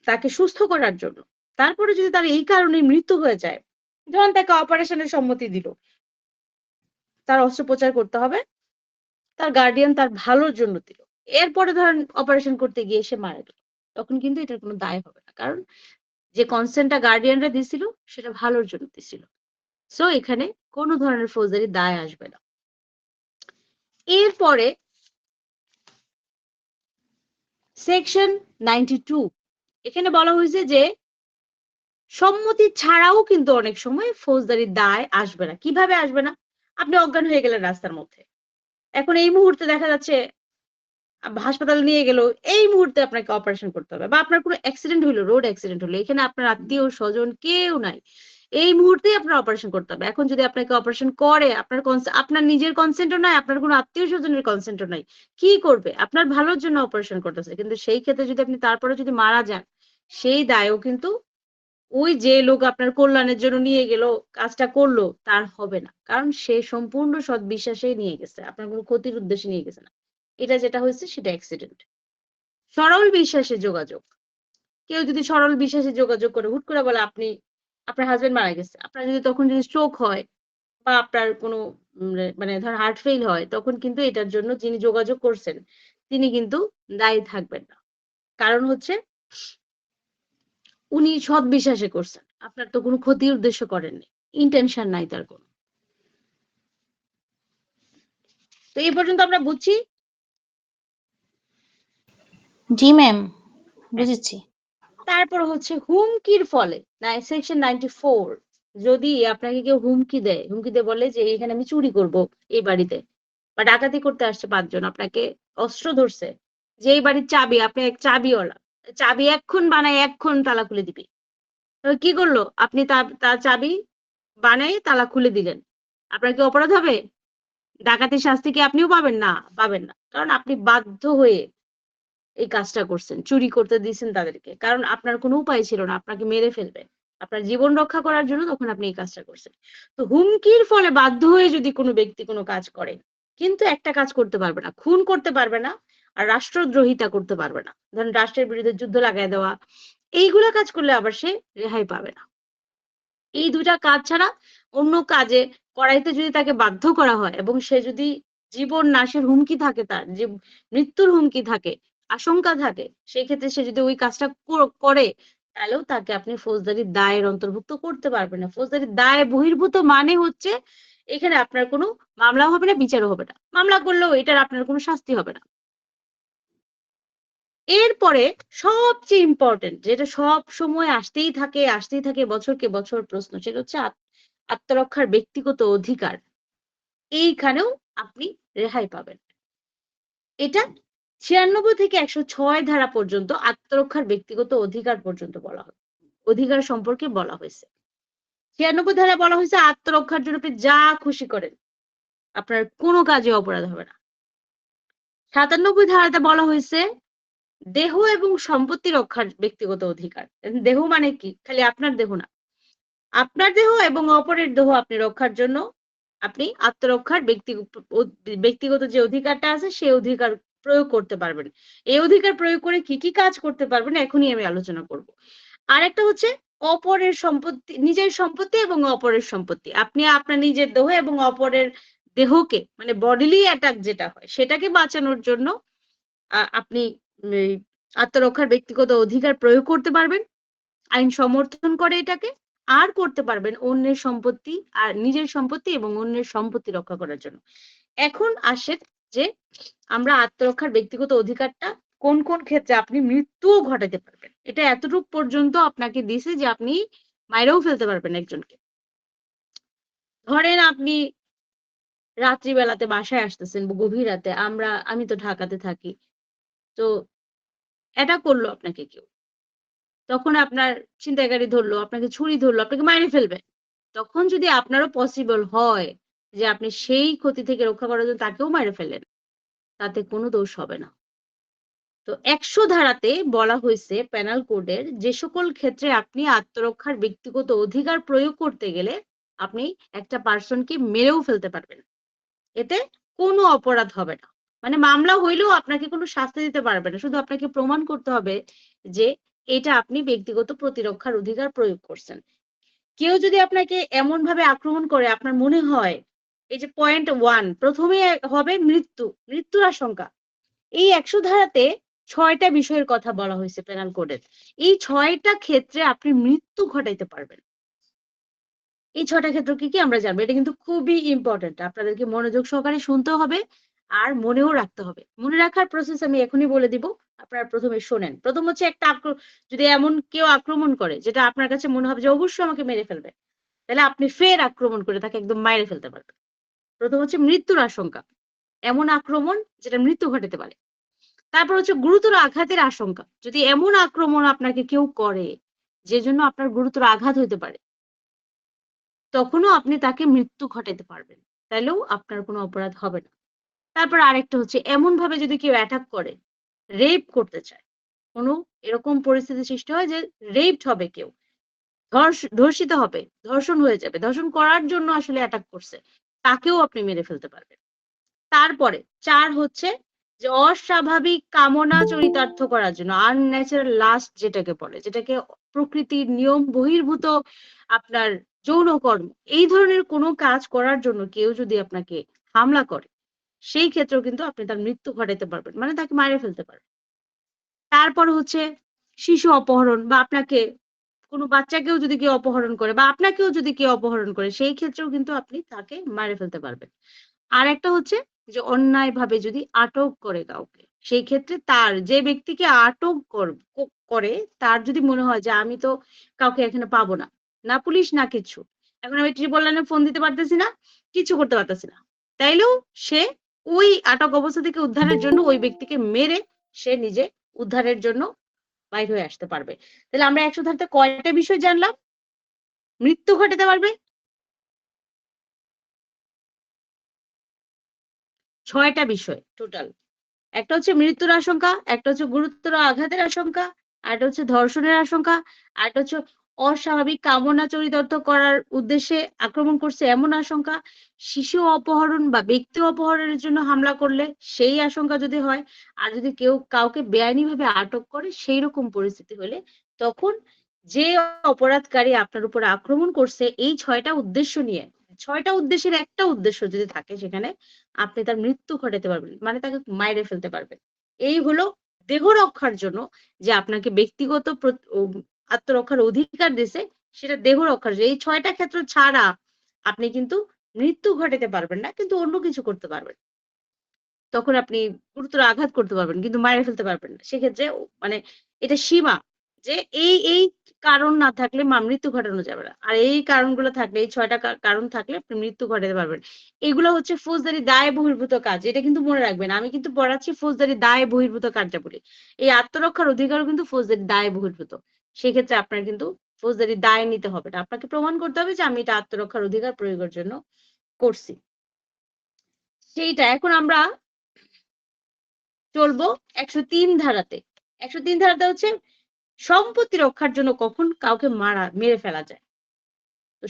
তাকে সুস্থ করার জন্য, তারপরে যদি তার এই কারণে মৃত্যু হয়ে যায়, যেমন তাকে অপারেশনের সম্মতি দিল, তার অস্ত্রোপচার করতে হবে, তার গার্ডিয়ান তার ভালোর জন্য দিল, এরপরে ধরেন অপারেশন করতে গিয়ে সে মারা গেল, তখন কিন্তু এটার কোনো দায় হবে না, কারণ যে কনসেন্টটা গার্ডিয়ানরা দিছিল সেটা ভালোর জন্য দিছিল। সো এখানে কোনো ধরনের ফৌজদারি দায় আসবে না। এরপরে সেকশন 92, এখানে বলা হয়েছে যে সম্মতি ছাড়াও কিন্তু অনেক সময় ফৌজদারি দায় আসবে না। কিভাবে আসবে না? আপনি অজ্ঞান হয়ে গেলেন রাস্তার মধ্যে, এখন এই মুহূর্তে দেখা যাচ্ছে হাসপাতালে নিয়ে গেল, এই মুহূর্তে আপনাকে অপারেশন করতে হবে, বা আপনার কোনো অ্যাক্সিডেন্ট হইলো, রোড অ্যাক্সিডেন্ট হলো, এখানে আপনার আত্মীয় স্বজন কেউ নাই, এই মুহূর্তেই আপনার অপারেশন করতে হবে। এখন যদি আপনাকে অপারেশন করে, আপনার নিজের কনসেন্টও নাই, আপনার কোনো আত্মীয় স্বজনের কনসেন্টও নাই, কি করবে? আপনার ভালোর জন্য অপারেশন করতেছে, কিন্তু সেই ক্ষেত্রে যদি আপনি তারপরে যদি মারা যান, সেই দায়ও কিন্তু ওই যে লোক আপনার কল্যাণের জন্য নিয়ে গেল, কাজটা করলো, তার হবে না, কারণ সে সম্পূর্ণ সৎ বিশ্বাসে নিয়ে গেছে, আপনার কোনো ক্ষতির উদ্দেশ্যে নিয়ে গেছে না। এটা যেটা হয়েছে সেটা অ্যাক্সিডেন্ট। সরল বিশ্বাসে যোগাযোগ, কেউ যদি সরল বিশ্বাসে যোগাযোগ করে হুট করে বলে আপনার হাজবেন্ড মারা গেছে, আপনার যদি তখন যদি স্ট্রোক হয় বা আপনার কোনো মানে ধর হার্ট ফেল হয়, তখন কিন্তু এটার জন্য যিনি যোগাযোগ করছেন তিনি কিন্তু দায়ী থাকবেন না। কারণ হচ্ছে উনি সৎ বিশ্বাসে করছেন, আপনার তো কোনো ক্ষতির উদ্দেশ্য করেননি, ইন্টেনশন নাই তার কোনো। তো এই পর্যন্ত আমরা বুঝছি। জি ম্যাম, বুঝেছি। তারপর হচ্ছে হুমকির ফলে সেকশন 94, যদি আপনাকে কেউ হুমকি দেয়, হুমকি দিয়ে বলে যে এখানে আমি চুরি করব এই বাড়িতে, বা ডাকাতি করতে আসছে 5 জন, আপনাকে অস্ত্র ধরছে, যে এই বাড়ির চাবি, আপনি এক চাবিওয়ালা, চাবি এক্ষুন বানায় এক্ষুন তালা খুলে দিবি, তো কি করলো? আপনি তার চাবি বানাই তালা খুলে দিলেন, আপনার কি অপরাধ হবে? ডাকাতির শাস্তি কি আপনিও পাবেন? না, পাবেন না, কারণ আপনি বাধ্য হয়ে এই কাজটা করছেন, চুরি করতে দিয়েছেন তাদেরকে, কারণ আপনার কোনো উপায় ছিল না, আপনাকে মেরে ফেলবে, আপনার জীবন রক্ষা করার জন্য তখন আপনি এই কাজটা করছেন। তো হুমকির ফলে বাধ্য হয়ে যদি কোনো ব্যক্তি কোনো কাজ করে, কিন্তু একটা কাজ করতে পারবে না, খুন করতে পারবে না, আর রাষ্ট্রদ্রোহিতা করতে পারবে না, ধরেন রাষ্ট্রের বিরুদ্ধে যুদ্ধ লাগাই দেওয়া, এইগুলা কাজ করলে আবার সে রেহাই পাবে না। এই দুটা কাজ ছাড়া অন্য কাজে করাইতে যদি তাকে বাধ্য করা হয় এবং সে যদি জীবন নাশের হুমকি থাকে, তার যে মৃত্যুর হুমকি থাকে, আশঙ্কা থাকে, সেই ক্ষেত্রে সে যদি ওই কাজটা করে, তাহলেও তাকে আপনি ফৌজদারি দায়ের অন্তর্ভুক্ত করতে পারবেন না। ফৌজদারি দায় বহির্ভূত মানে হচ্ছে এখানে আপনার কোনো মামলা হবে না, বিচারও হবে না, মামলা করলেও এটার আপনার কোনো শাস্তি হবে না। এরপরে সবচেয়ে ইম্পর্টেন্ট, যেটা সব সময় আসতেই থাকে বছরকে বছর প্রশ্ন, সেটা হচ্ছে আত্মরক্ষার ব্যক্তিগত অধিকার। এইখানেও আপনি রেহাই পাবেন। এটা 96 থেকে 106 ধারা পর্যন্ত আত্মরক্ষার ব্যক্তিগত অধিকার পর্যন্ত বলা হয়, অধিকার সম্পর্কে বলা হয়েছে। 96 ধারা বলা হয়েছে আত্মরক্ষার জন্য আপনি যা খুশি করেন, আপনার কোনো কাজে অপরাধ হবে না। 97 ধারাতে বলা হয়েছে দেহ এবং সম্পত্তি রক্ষার ব্যক্তিগত অধিকার। দেহ মানে কি? খালি আপনার দেহ না, আপনার দেহ এবং অপরের দেহ আপনি রক্ষার জন্য আপনি আত্মরক্ষার ব্যক্তিগত যে অধিকারটা আছে সেই অধিকার প্রয়োগ করতে পারবেন। এই অধিকার প্রয়োগ করে কি কি কাজ করতে পারবেন এখনই আমি আলোচনা করব। আরেকটা হচ্ছে অপরের সম্পত্তি, নিজের সম্পত্তি এবং অপরের সম্পত্তি, আপনি আপনার নিজের দেহ এবং অপরের দেহকে, মানে বডিলি অ্যাটাক যেটা হয় সেটাকে বাঁচানোর জন্য আপনি এই আত্মরক্ষার ব্যক্তিগত অধিকার প্রয়োগ করতে পারবেন। আইন সমর্থন করে এটাকে। আর করতে পারবেন অন্যের সম্পত্তি আর নিজের সম্পত্তি এবং অন্যের সম্পত্তি রক্ষা করার জন্য। এখন আসে যে আমরা আত্মরক্ষার ব্যক্তিগত অধিকারটা কোন কোন ক্ষেত্রে আপনি মৃত্যুও ঘটাতে পারবেন। এটা এতটুকু পর্যন্ত আপনাকে দিছে যে আপনি মাইরেও ফেলতে পারবেন একজনকে। ধরেন আপনি রাত্রিবেলাতে বাসায় আসতেছেন গভীর রাতে, আমি তো ঢাকাতে থাকি, তো এটা করলো আপনাকে কেউ, তখন আপনার ছিনতাইকারী ধরলো, আপনাকে ছুরি ধরলো, আপনাকে মাইরে ফেলবে। তখন যদি আপনারও পসিবল হয় যে আপনি সেই ক্ষতি থেকে রক্ষা করার জন্য তাকেও মাইরে ফেললেন, তাতে কোনো দোষ হবে না। তো ১০০ ধারাতে বলা হয়েছে পেনাল কোডের যে সকল ক্ষেত্রে আপনি আত্মরক্ষার ব্যক্তিগত অধিকার প্রয়োগ করতে গেলে আপনি একটা পার্সনকে মেরেও ফেলতে পারবেন। এতে কোনো অপরাধ হবে না। মানে মামলা হইলেও আপনাকে কোনো শাস্তি দিতে পারবে না। শুধু আপনাকে প্রমাণ করতে হবে যে এটা আপনি ব্যক্তিগত প্রতিরক্ষার অধিকার প্রয়োগ করছেন। কেউ যদি আপনাকে এমনভাবে আক্রমণ করে আপনার মনে হয়, এই যে পয়েন্ট 1 প্রথমে হবে মৃত্যুর আশঙ্কা। এই ১০০ ধারাতে ৬ টা বিষয়ের কথা বলা হয়েছে পেনাল কোডের। এই ৬ টা ক্ষেত্রে আপনি মৃত্যু ঘটাইতে পারবেন। এই ৬ টা ক্ষেত্র কি আমরা জানবো। এটা কিন্তু খুবই ইম্পোর্টেন্ট। আপনাদেরকে মনোযোগ সহকারে শুনতে হবে আর মনেও রাখতে হবে। মনে রাখার প্রসেস আমি এখনই বলে দিব। আপনারা ১ম এ শোনেন। ১ম হচ্ছে একটা যদি এমন কেউ আক্রমণ করে যেটা আপনার কাছে মনে হবে যে অবশ্যই আমাকে মেরে ফেলবে, তাহলে আপনি ফের আক্রমণ করে তাকে একদম মাইরে ফেলতে পারবেন। ১ম হচ্ছে মৃত্যুর আশঙ্কা। এমন আক্রমণ যেটা মৃত্যু ঘটাতে পারে। তারপর হচ্ছে গুরুতর আঘাতের আশঙ্কা। যদি এমন আক্রমণ আপনাকে কেউ করে যে জন্য আপনার গুরুতর আঘাত হইতে পারে, তখনও আপনি তাকে মৃত্যু ঘটাতে পারবেন। তাইলেও আপনার কোনো অপরাধ হবে না। তারপর আরেকটা হচ্ছে এমনভাবে যদি কেউ অ্যাটাক করে, রেপ করতে চায়। কোনো এরকম পরিস্থিতি সৃষ্টি হয় যে রেপড হবে কেউ, ধর্ষিত হবে, ধর্ষণ হয়ে যাবে। ধর্ষণ করার জন্য আসলে অ্যাটাক করছে। তাকেও আপনি মেরে ফেলতে পারবেন। তারপরে ৪ হচ্ছে যে অস্বাভাবিক কামনা চরিতার্থ করার জন্য আনন্যাচারাল লাস্ট যেটাকে বলে, যেটাকে প্রকৃতির নিয়ম বহির্ভূত আপনার যৌনকর্ম, এই ধরনের কোনো কাজ করার জন্য কেউ যদি আপনাকে হামলা করে, সেই ক্ষেত্রেও কিন্তু আপনি তার মৃত্যু ঘটাইতে পারবেন। মানে তাকে মাইরে ফেলতে পারবেন। তারপর হচ্ছে শিশু অপহরণ বা আপনাকে কোনো বাচ্চাকেও যদি কেউ অপহরণ করে বা আপনাকেও যদি কেউ অপহরণ করে, সেই ক্ষেত্রেও কিন্তু আপনি তাকে মাইরে ফেলতে পারবেন। আরেকটা হচ্ছে যে অন্যায়ভাবে যদি আটক করে কাউকে, সেই ক্ষেত্রে তার যে ব্যক্তিকে আটক করে তার যদি মনে হয় যে আমি তো কাউকে এখানে পাবো না, না পুলিশ না কিছু, এখন আমি ট্রিপল লাইনে ফোন দিতে পারতেছি না, কিছু করতে পারতেছি না, তাইলেও সে ওই আটক অবস্থা থেকে উদ্ধারের জন্য ওই ব্যক্তিকে মেরে সে নিজে উদ্ধারের জন্য বাইর হয়ে আসতে পারবে। তাহলে আমরা ১০০ ধারাতে কয়টা বিষয় জানলাম? মৃত্যু ঘটাতে পারবে ৬ টা বিষয় টোটাল। একটা হচ্ছে মৃত্যুর আশঙ্কা, একটা হচ্ছে গুরুতর আঘাতের আশঙ্কা, আরেকটা হচ্ছে ধর্ষণের আশঙ্কা, আরেকটা হচ্ছে অস্বাভাবিক কামনা চরিতার্থ করার উদ্দেশ্যে আক্রমণ করছে এমন আশঙ্কা, শিশু অপহরণ বা ব্যক্তি অপহরণের জন্য হামলা করলে সেই আশঙ্কা যদি হয়, আর যদি কেউ কাউকে বেআইনিভাবে আটক করে সেই রকম পরিস্থিতি হলে, তখন যে অপরাধকারী আপনার উপর আক্রমণ করছে এই ৬ টা উদ্দেশ্য নিয়ে, ৬ টা উদ্দেশ্যের একটা উদ্দেশ্য যদি থাকে সেখানে, আপনি তার মৃত্যু ঘটাতে পারবেন। মানে তাকে মাইরে ফেলতে পারবেন। এই হলো দেহ রক্ষার জন্য যে আপনাকে ব্যক্তিগত আত্মরক্ষার অধিকার দিছে, সেটা দেহ রক্ষার জন্য। এই ৬ টা ক্ষেত্র ছাড়া আপনি কিন্তু মৃত্যু ঘটাতে পারবেন না, কিন্তু অন্য কিছু করতে পারবেন। তখন আপনি গুরুতর আঘাত করতে পারবেন, কিন্তু মাইরে ফেলতে পারবেন না। সেক্ষেত্রে মানে এটা সীমা যে এই কারণ না থাকলে মৃত্যু ঘটানো যাবে না। আর এই কারণগুলো থাকলে, এই ৬ টা কারণ থাকলে আপনি মৃত্যু ঘটাতে পারবেন। এগুলো হচ্ছে ফৌজদারি দায় বহির্ভূত কাজ। এটা কিন্তু মনে রাখবেন। আমি কিন্তু পড়াচ্ছি ফৌজদারি দায় বহির্ভূত কার্যাবলী। এই আত্মরক্ষার অধিকারও কিন্তু ফৌজদারি দায় বহির্ভূত। সেক্ষেত্রে আপনার কিন্তু ফৌজদারি দায় নিতে হবে না। আপনাকে প্রমাণ করতে হবে যে আমি এটা আত্মরক্ষার অধিকার প্রয়োগের জন্য করছি। সেইটা এখন আমরা চলবো ১০৩ ধারাতে। ১০৩ ধারাতে হচ্ছে সম্পত্তি রক্ষার জন্য কখন কাউকে মেরে ফেলা যায়। তো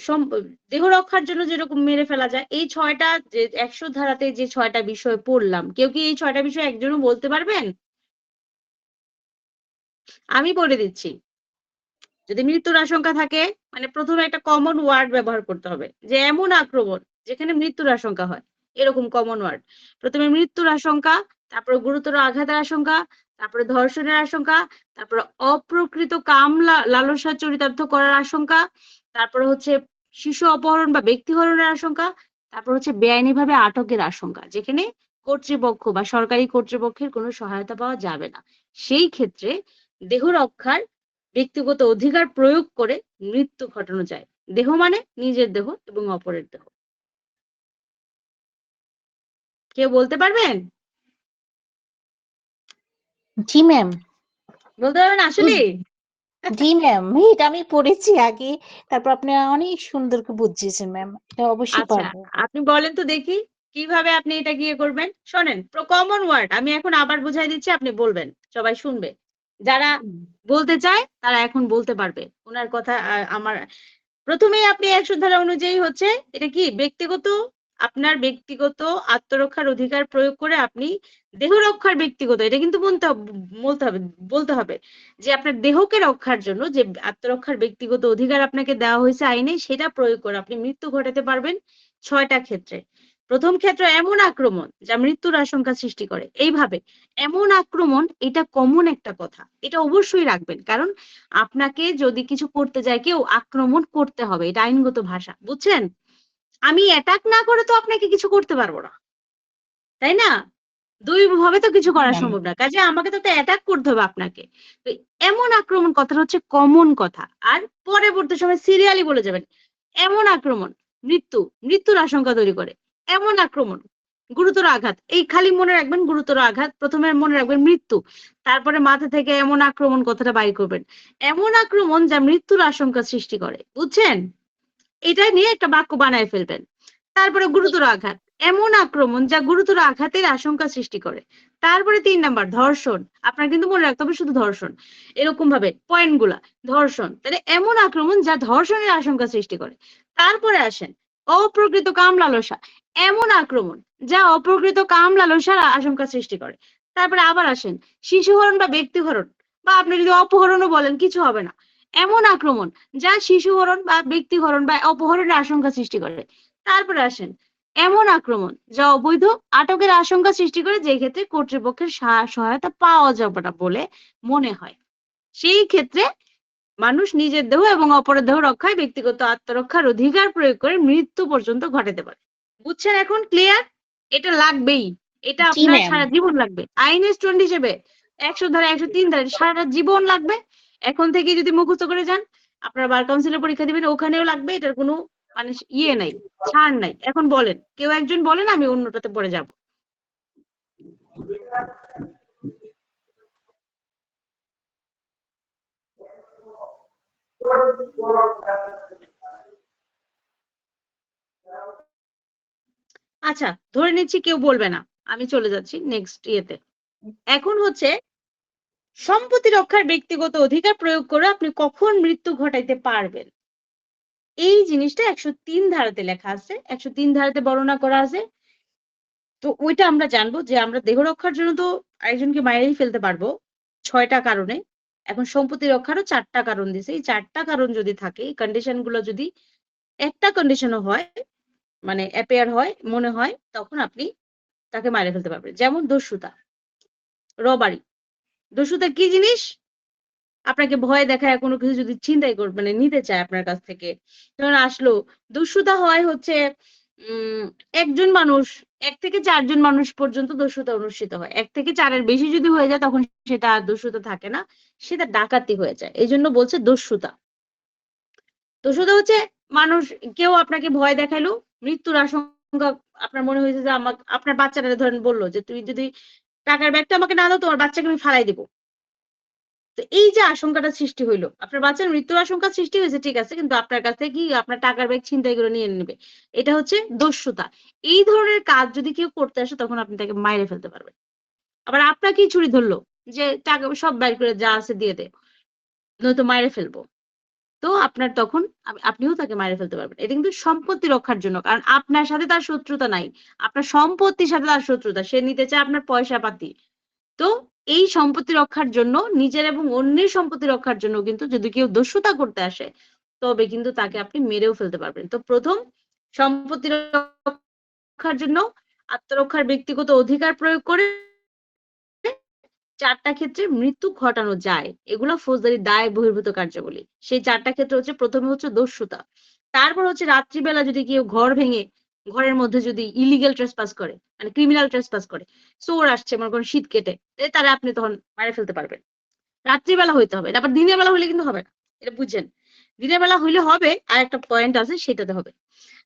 দেহ রক্ষার জন্য যেরকম মেরে ফেলা যায়, এই ৬ টা যে ১০০ ধারাতে যে ৬ টা বিষয় পড়লাম, কেউ কি এই ৬ টা বিষয় একজনও বলতে পারবেন? আমি বলে দিচ্ছি। যদি মৃত্যুর আশঙ্কা থাকে, মানে ১ম এ একটা কমন ওয়ার্ড ব্যবহার করতে হবে। যে এমন আক্রমণ যেখানে মৃত্যুর আশঙ্কা হয়। এরকম কমন ওয়ার্ড। ১ম এ মৃত্যুর আশঙ্কা, তারপরে গুরুতর আঘাতের আশঙ্কা, তারপরে ধর্ষণের আশঙ্কা, তারপরে অপ্রকৃত কাম লালসা চরিতার্থ করার আশঙ্কা, তারপরে হচ্ছে শিশু অপহরণ বা ব্যক্তি হরণের আশঙ্কা, তারপর হচ্ছে বেআইনিভাবে আটকের আশঙ্কা, যেখানে কর্তৃপক্ষ বা সরকারি কর্তৃপক্ষের কোনো সহায়তা পাওয়া যাবে না। সেই ক্ষেত্রে দেহ রক্ষার ব্যক্তিগত অধিকার প্রয়োগ করে মৃত্যু ঘটানো যায়। দেহ মানে নিজের দেহ এবং অপরের দেহ। কেউ বলতে পারবেন? জি ম্যাম। বলতে পারবেন আসলে? জি ম্যাম, এটা আমি পড়েছি আগে। তারপর আপনি অনেক সুন্দর করে বুঝিয়েছেন ম্যাম। এটা অবশ্যই আচ্ছা, পারবো। আপনি বলেন তো দেখি কিভাবে আপনি এটা গিয়ে করবেন? শোনেন, কমন ওয়ার্ড আমি এখন আবার বুঝাই দিচ্ছি, আপনি বলবেন, সবাই শুনবে। যারা হুম। বলতে চায় তারা এখন বলতে পারবে। উনার কথা আমার প্রথমেই আপনি ১০০ ধারা অনুযায়ী হচ্ছে এটা কি ব্যক্তিগত, আপনার ব্যক্তিগত আত্মরক্ষার অধিকার প্রয়োগ করে আপনি দেহ রক্ষার ব্যক্তিগত, এটা কিন্তু বলতে হবে যে আপনার দেহকে রক্ষার জন্য যে আত্মরক্ষার ব্যক্তিগত অধিকার আপনাকে দেওয়া হয়েছে আইনে, সেটা প্রয়োগ করে আপনি মৃত্যু ঘটাতে পারবেন ৬টা ক্ষেত্রে। প্রথম ক্ষেত্র এমন আক্রমণ যা মৃত্যুর আশঙ্কা সৃষ্টি করে। এইভাবে এমন আক্রমণ, এটা কমন একটা কথা, এটা অবশ্যই রাখবেন, কারণ আপনাকে যদি কিছু করতে যায় কেউ, আক্রমণ করতে হবে, এটা আইনগত ভাষা, বুঝছেন? আমি অ্যাটাক না করে তো আপনাকে কিছু করতে পারবো না, তাই না? দুই ভাবে তো কিছু জি করা ম্যাম। সম্ভব না, কাজে আমাকে তো একটা অ্যাটাক করতে হবে আপনাকে। তো এমন আক্রমণ কথাটা হচ্ছে কমন কথা, আর পরবর্তী সময় সিরিয়ালি বলে যাবেন এমন আক্রমণ মৃত্যুর আশঙ্কা তৈরি করে, এমন আক্রমণ গুরুতর আঘাত, এই খালি মনে রাখবেন গুরুতর আঘাত, প্রথমে মনে রাখবেন মৃত্যু, তারপরে মাথা থেকে এমন আক্রমণ কথাটা বাইর করবেন, এমন আক্রমণ যা মৃত্যুর আশঙ্কা সৃষ্টি করে, বুঝছেন? এটা নিয়ে একটা বাক্য বানায় ফেলবেন। তারপরে গুরুতর আঘাত, এমন আক্রমণ যা গুরুতর আঘাতের আশঙ্কা সৃষ্টি করে। তারপরে ৩ নাম্বার ধর্ষণ, আপনার কিন্তু মনে রাখতে হবে শুধু ধর্ষণ, এরকম ভাবে পয়েন্ট গুলা, ধর্ষণ তাহলে এমন আক্রমণ যা ধর্ষণের আশঙ্কা সৃষ্টি করে। তারপরে আসেন অপ্রকৃত কাম লালসা, এমন আক্রমণ যা অপ্রকৃত কাম লালসার আশঙ্কা সৃষ্টি করে। তারপরে আবার আসেন শিশুহরণ বা ব্যক্তিহরণ, বা আপনি যদি অপহরণও বলেন কিছু হবে না, এমন আক্রমণ যা শিশুহরণ বা ব্যক্তিহরণ বা অপহরণের আশঙ্কা সৃষ্টি করে। তারপরে আসেন এমন আক্রমণ যা অবৈধ আটকের আশঙ্কা সৃষ্টি করে, যে ক্ষেত্রে কর্তৃপক্ষের সহায়তা পাওয়া যাবে না বলে মনে হয়। সেই ক্ষেত্রে মানুষ নিজের দেহ এবং অপরের দেহ রক্ষায় ব্যক্তিগত আত্মরক্ষার অধিকার প্রয়োগ করে মৃত্যু পর্যন্ত ঘটাতে পারে। বুঝছেন এখন ক্লিয়ার? এটা লাগবেই, এটা জি আপনার ম্যাম। সারা জীবন লাগবে আইনের স্টুডেন্ট হিসেবে। ১০০ ধারা ১০৩ ধারা সারা জীবন লাগবে। এখন থেকে যদি মুখস্থ করে যান, আপনার বার কাউন্সিলের পরীক্ষা দিবেন, ওখানেও লাগবে, এটার কোনো মানে ইয়ে নাই, ছাড় নাই। এখন বলেন, কেউ একজন বলেন, আমি অন্যটাতে পরে যাব। আচ্ছা, ধরে নিচ্ছি কেউ বলবে না, আমি চলে যাচ্ছি নেক্সট ইয়েতে। এখন হচ্ছে সম্পত্তি রক্ষার ব্যক্তিগত অধিকার প্রয়োগ করে আপনি কখন মৃত্যু ঘটাইতে পারবেন, এই জিনিসটা ১০৩ ধারাতে লেখা আছে, ১০৩ ধারাতে বর্ণনা করা আছে। তো ওইটা আমরা জানবো যে আমরা দেহ রক্ষার জন্য তো আরেকজনকে মাইরেই ফেলতে পারবো ৬টা কারণে। এখন সম্পত্তি রক্ষারও ৪টা কারণ দিছে। এই ৪টা কারণ যদি থাকে, এই কন্ডিশন গুলো যদি একটা কন্ডিশনও হয়, মানে অ্যাপিয়ার হয়, মনে হয়, তখন আপনি তাকে মাইরে ফেলতে পারবেন। যেমন দস্যুতা, রবারি। দস্যুতা কি জিনিস? আপনাকে ভয় দেখায় কোনো কিছু যদি ছিনতাই মানে নিতে চায় আপনার কাছ থেকে, ধরুন আসলো, দস্যুতা হয় হচ্ছে উম একজন মানুষ ১ থেকে ৪ জন মানুষ পর্যন্ত দস্যুতা অনুষ্ঠিত হয়। ১ থেকে ৪ এর বেশি যদি হয়ে যায় তখন সেটা আর দস্যুতা থাকে না, সেটা ডাকাতি হয়ে যায়। এজন্য বলছে দস্যুতা। দস্যুতা হচ্ছে মানুষ, কেউ আপনাকে ভয় দেখাইলো, মৃত্যুর আশঙ্কা, আপনার মনে হয়েছে যে আপনার বাচ্চাটা ধরেন বলল যে, "তুই যদি টাকার ব্যাগটা আমাকে না দাও, তোমার বাচ্চাকে আমি ফালাই দিব।" তো এই যে আশঙ্কাটা সৃষ্টি হইলো, আপনার বাচ্চার মৃত্যুর আশঙ্কা সৃষ্টি হয়েছে ঠিক আছে, কিন্তু আপনার কাছ থেকে কি আপনার টাকার ব্যাগ ছিনতাই করে নিয়ে নেবে। এটা হচ্ছে দস্যুতা। এই ধরনের কাজ যদি কেউ করতে আসে তখন আপনি তাকে মাইরে ফেলতে পারবেন। আবার আপনাকেই ছুরি ধরলো যে টাকা সব বাইর করে যা আছে দিয়ে দে, নয়তো মাইরে ফেলবো। তো আপনার তখন আপনিও তাকে মাইরে ফেলতে পারবেন। এটা কিন্তু সম্পত্তি রক্ষার জন্য। কারণ আপনার সাথে তার শত্রুতা নাই। আপনার সম্পত্তির সাথে তার শত্রুতা। সে নিতে চায় আপনার পয়সা-পাতি। তো এই সম্পত্তি রক্ষার জন্য, নিজের এবং অন্যের সম্পত্তি রক্ষার জন্য কিন্তু যদি কেউ দস্যুতা করতে আসে, তবে কিন্তু তাকে আপনি মেরেও ফেলতে পারবেন। তো ১ম সম্পত্তি রক্ষার জন্য আত্মরক্ষার ব্যক্তিগত অধিকার প্রয়োগ করে 4টা ক্ষেত্রে মৃত্যু ঘটানো যায়, এগুলো ফৌজদারি দায় বহির্ভূত কার্যাবলী। সেই 4টা ক্ষেত্র হচ্ছে, প্রথমে হচ্ছে দস্যুতা, তারপর হচ্ছে রাত্রিবেলা যদি কেউ ঘর ভেঙে ঘরের মধ্যে যদি ইলিগাল ট্রেসপাস করে, মানে ক্রিমিনাল ট্রেসপাস করে, চোর আসছে মনে করেন শীত কেটে, তারা আপনি তখন মারে ফেলতে পারবেন। রাত্রিবেলা হইতে হবে, তারপর দিনের বেলা হইলে কিন্তু হবে না, এটা বুঝছেন। দিনের বেলা হইলে হবে, আর একটা পয়েন্ট আছে সেটাতে হবে।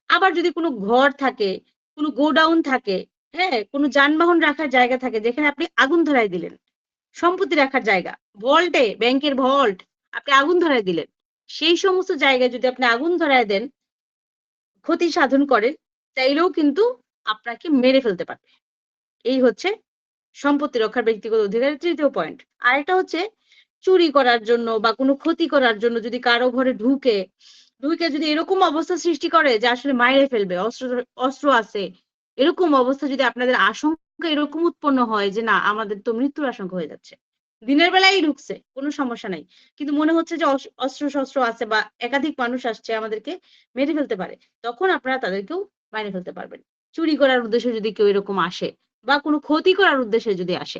আবার যদি কোনো ঘর থাকে, কোনো গোডাউন থাকে, হ্যাঁ, কোনো যানবাহন রাখার জায়গা থাকে যেখানে আপনি আগুন ধরায় দিলেন, সম্পত্তি রাখার জায়গা, ভল্টে, ব্যাংকের ভল্ট, আপনি আগুন ধরায় দিলেন, সেই সমস্ত জায়গায় যদি আপনি আগুন ধরায় দেন, ক্ষতি সাধন করেন, চাইলেও কিন্তু আপনাকে মেরে ফেলতে পারবে। এই হচ্ছে সম্পত্তি রক্ষার ব্যক্তিগত অধিকারের 3য় পয়েন্ট। আরেকটা হচ্ছে চুরি করার জন্য বা কোনো ক্ষতি করার জন্য যদি কারো ঘরে ঢুকে যদি এরকম অবস্থা সৃষ্টি করে যে আসলে মাইরে ফেলবে, অস্ত্র আছে, এরকম অবস্থা যদি আপনাদের আশঙ্কা এরকম উৎপন্ন হয় যে না আমাদের তো মৃত্যুর আশঙ্কা হয়ে যাচ্ছে, দিনের বেলায় ঢুকছে কোনো সমস্যা নাই, কিন্তু মনে হচ্ছে যে অস্ত্র শস্ত্র আছে বা একাধিক মানুষ আসছে আমাদেরকে মেরে ফেলতে পারে, তখন আপনারা তাদেরকেও মাইরে ফেলতে পারবেন। চুরি করার উদ্দেশ্যে যদি কেউ এরকম আসে বা কোনো ক্ষতি করার উদ্দেশ্যে যদি আসে।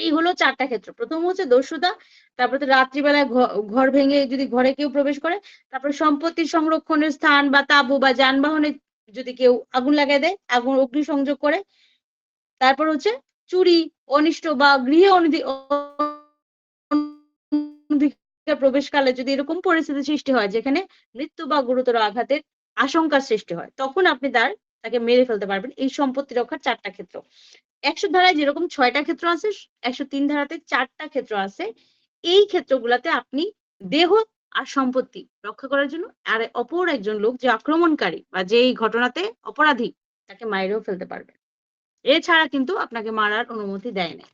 এই হলো 4টা ক্ষেত্র। প্রথম হচ্ছে দস্যুতা, তারপরে রাত্রিবেলায় ঘর ভেঙে যদি ঘরে কেউ প্রবেশ করে, তারপরে সম্পত্তি সংরক্ষণের স্থান বা তাঁবু বা যানবাহনে যদি কেউ আগুন লাগায় দেয়, আগুন অগ্নিসংযোগ করে, তারপর হচ্ছে চুরি, অনিষ্ট বা গৃহে অনধিকার প্রবেশকালে যদি এরকম পরিস্থিতি সৃষ্টি হয় যেখানে মৃত্যু বা গুরুতর আঘাতের আশঙ্কার সৃষ্টি হয়, তখন আপনি তাকে মেরে ফেলতে পারবেন। এই সম্পত্তি রক্ষার 4টা ক্ষেত্র। 100 ধারায় যেরকম 6টা ক্ষেত্র আছে, 103 ধারাতে 4টা ক্ষেত্র আছে। এই ক্ষেত্রগুলাতে আপনি দেহ আর সম্পত্তি রক্ষা করার জন্য আর অপর একজন লোক যে আক্রমণকারী বা যে এই ঘটনাতে অপরাধী, তাকে মাইরেও ফেলতে পারবেন। এছাড়া কিন্তু আপনাকে মারার অনুমতি দেয় না।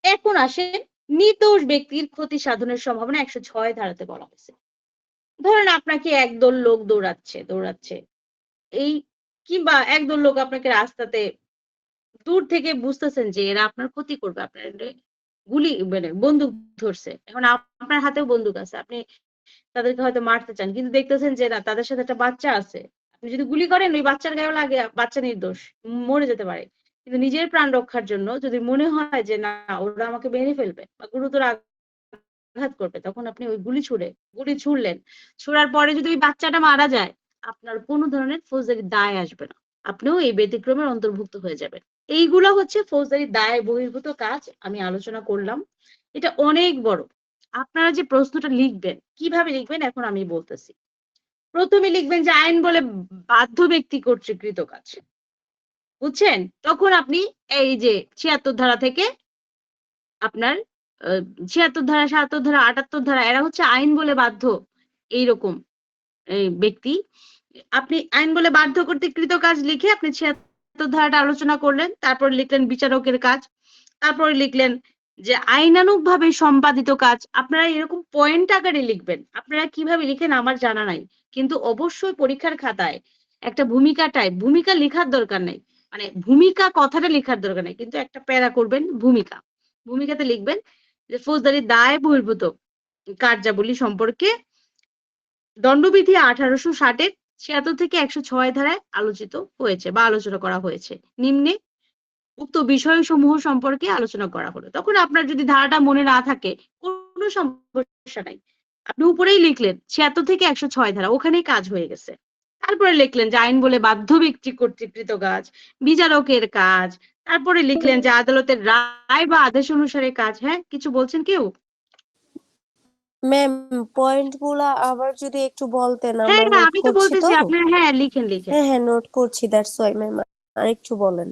এখন আসেন, নির্দোষ ব্যক্তির ক্ষতি সাধনের সম্ভাবনা 106 ধারাতে বলা হয়েছে। ধরেন আপনাকে একদল লোক দৌড়াচ্ছে, এই কিংবা একদল লোক আপনাকে রাস্তাতে দূর থেকে বুঝতেছেন যে এরা আপনার ক্ষতি করবে, আপনার গুলি মানে বন্দুক ধরছে, এখন আপনার হাতেও বন্দুক আছে, আপনি তাদেরকে হয়তো মারতে চান, কিন্তু দেখতেছেন যে না, তাদের সাথে একটা বাচ্চা আছে, আপনি যদি গুলি করেন ওই বাচ্চার গায়েও লাগে, বাচ্চা নির্দোষ, মরে যেতে পারে, কিন্তু নিজের প্রাণ রক্ষার জন্য যদি মনে হয় যে না ওরা আমাকে মেরে ফেলবে বা গুরুতর আঘাত করবে, তখন আপনি ওই গুলি ছুড়লেন, ছোড়ার পরে যদি ওই বাচ্চাটা মারা যায়, আপনার কোনো ধরনের ফৌজদারি দায় আসবে না, আপনিও এই ব্যতিক্রমের অন্তর্ভুক্ত হয়ে যাবেন। এইগুলো হচ্ছে ফৌজদারি দায় বহির্ভূত কাজ আমি আলোচনা করলাম। এটা অনেক বড়। আপনারা যে প্রশ্নটা লিখবেন, কিভাবে লিখবেন এখন আমি বলতেছি। প্রথমে লিখবেন যে আইন বলে বাধ্য ব্যক্তি কর্তৃক কৃত কাজ, বুঝছেন? তখন আপনি এই যে 76 ধারা থেকে আপনার 76 ধারা, 77 ধারা, 78 ধারা, এরা হচ্ছে আইন বলে বাধ্য এইরকম ব্যক্তি। আপনি আইন বলে বাধ্য কর্তৃক কৃত কাজ লিখে আপনি 76 ধারাটা আলোচনা করলেন, তারপর লিখলেন বিচারকের কাজ, তারপরে লিখলেন যে আইনানুগভাবে সম্পাদিত কাজ। আপনারা এরকম পয়েন্ট আকারে লিখবেন। আপনারা কিভাবে লিখেন আমার জানা নাই, কিন্তু অবশ্যই পরীক্ষার খাতায় একটা ভূমিকা লেখার দরকার নাই, মানে ভূমিকা কথাটা লেখার দরকার নাই, কিন্তু একটা প্যারা করবেন ভূমিকাতে লিখবেন যে ফৌজদারি দায় বহির্ভূত কার্যাবলী সম্পর্কে দণ্ডবিধি 1860-এর 76 থেকে 106 ধারায় আলোচিত হয়েছে বা আলোচনা করা হয়েছে। নিম্নে উক্ত বিষয়সমূহ সম্পর্কে আলোচনা করা হলো। তখন আপনার যদি ধারাটা মনে না থাকে কোনো সমস্যা নাই, আপনি উপরেই লিখলেন 76 থেকে 106 ধারা, ওখানেই কাজ হয়ে গেছে। তারপরে লিখলেন যে আইন বলে বাধ্য ব্যক্তি কর্তৃক কৃত কাজ, বিচারকের কাজ, তারপরে লিখলেন যে আদালতের রায় বা আদেশ অনুসারে কাজ। হ্যাঁ, কিছু বলছেন কেউ? ম্যাম, পয়েন্ট গুলা আবার যদি একটু বলতেন, হ্যাঁ আমরা হ্যাঁ, নোট আমি তো করছি তো। বলতেছি, আপনি হ্যাঁ লিখেন। হ্যাঁ, নোট করছি, দ্যাটস ওয়াই ম্যাম, আর একটু বলেন।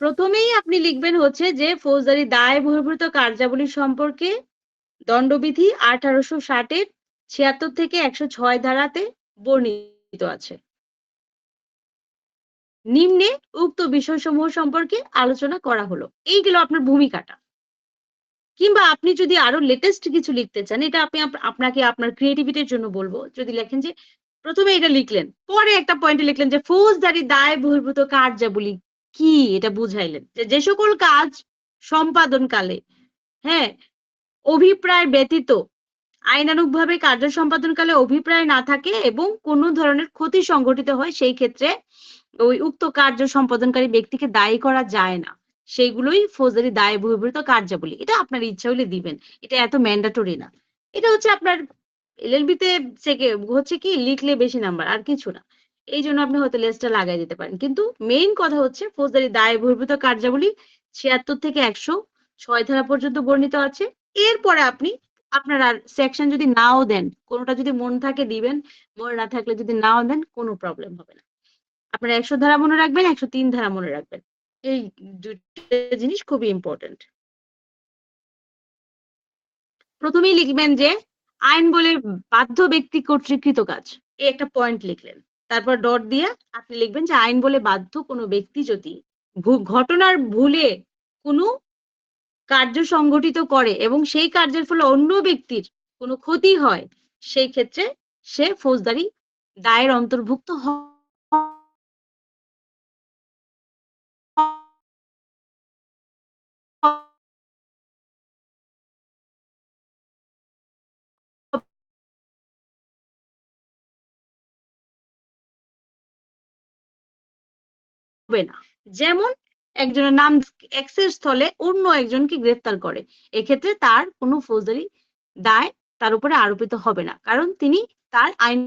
প্রথমেই আপনি লিখবেন হচ্ছে যে ফৌজদারি দায় বহির্ভূত কার্যাবলী সম্পর্কে দণ্ডবিধি 1860-এর 76 থেকে 106 ধারাতে বর্ণিত আছে। নিম্নে উক্ত বিষয়সমূহ সম্পর্কে আলোচনা করা হলো। এই গেল আপনার ভূমিকাটা। কিংবা আপনি যদি আরো লেটেস্ট কিছু লিখতে চান, এটা আপনাকে আপনার ক্রিয়েটিভিটির জন্য বলবো, যদি লেখেন যে প্রথমে এটা লিখলেন, পরে একটা পয়েন্টে লিখলেন যে ফৌজদারি দায় বহির্ভূত কার্যাবলী কি, এটা বুঝাইলেন যে সকল কাজ সম্পাদনকালে, হ্যাঁ, অভিপ্রায় ব্যতীত আইনানুগভাবে কার্য সম্পাদনকালে অভিপ্রায় না থাকে এবং কোনো ধরনের ক্ষতি সংঘটিত হয়, সেই ক্ষেত্রে ওই উক্ত কার্য সম্পাদনকারী ব্যক্তিকে দায়ী করা যায় না। সেইগুলোই ফৌজদারি দায় বহির্ভূত কার্যাবলী। এটা আপনার ইচ্ছা হলে দিবেন, এটা এত ম্যান্ডেটরি না। এটা হচ্ছে আপনার এলএলবি তে থেকে হচ্ছে কি লিখলে বেশি নাম্বার, আর কিছু না। এই জন্য আপনি হয়তো লেসটা লাগাই দিতে পারেন, কিন্তু মেইন কথা হচ্ছে ফৌজদারি দায় বহির্ভূত কার্যাবলী 76 থেকে 106 ধারা পর্যন্ত বর্ণিত আছে। এরপরে আপনি আপনার আর সেকশন যদি নাও দেন, কোনোটা যদি মন থাকে দিবেন, মনে না থাকলে যদি নাও দেন কোনো প্রবলেম হবে না। আপনারা 100 ধারা মনে রাখবেন, 103 ধারা মনে রাখবেন। এই দুইটা জিনিস খুবই ইম্পর্টেন্ট। প্রথমেই লিখবেন যে আইন বলে বাধ্য ব্যক্তি কর্তৃক কৃত কাজ, এই একটা পয়েন্ট লিখলেন। তারপর ডট দিয়ে আপনি লিখবেন যে আইন বলে বাধ্য কোনো ব্যক্তি যদি ঘটনার ভুলে কোনো কার্য সংগঠিত করে এবং সেই কার্যের ফলে অন্য ব্যক্তির কোনো ক্ষতি হয়, সেই ক্ষেত্রে সে ফৌজদারি দায়ের অন্তর্ভুক্ত হবে না। যেমন একজনের নাম এক্সের স্থলে অন্য একজনকে গ্রেফতার করে, এক্ষেত্রে তার কোনো ফৌজদারি দায় তার উপরে আরোপিত হবে না, কারণ তিনি তার আইন।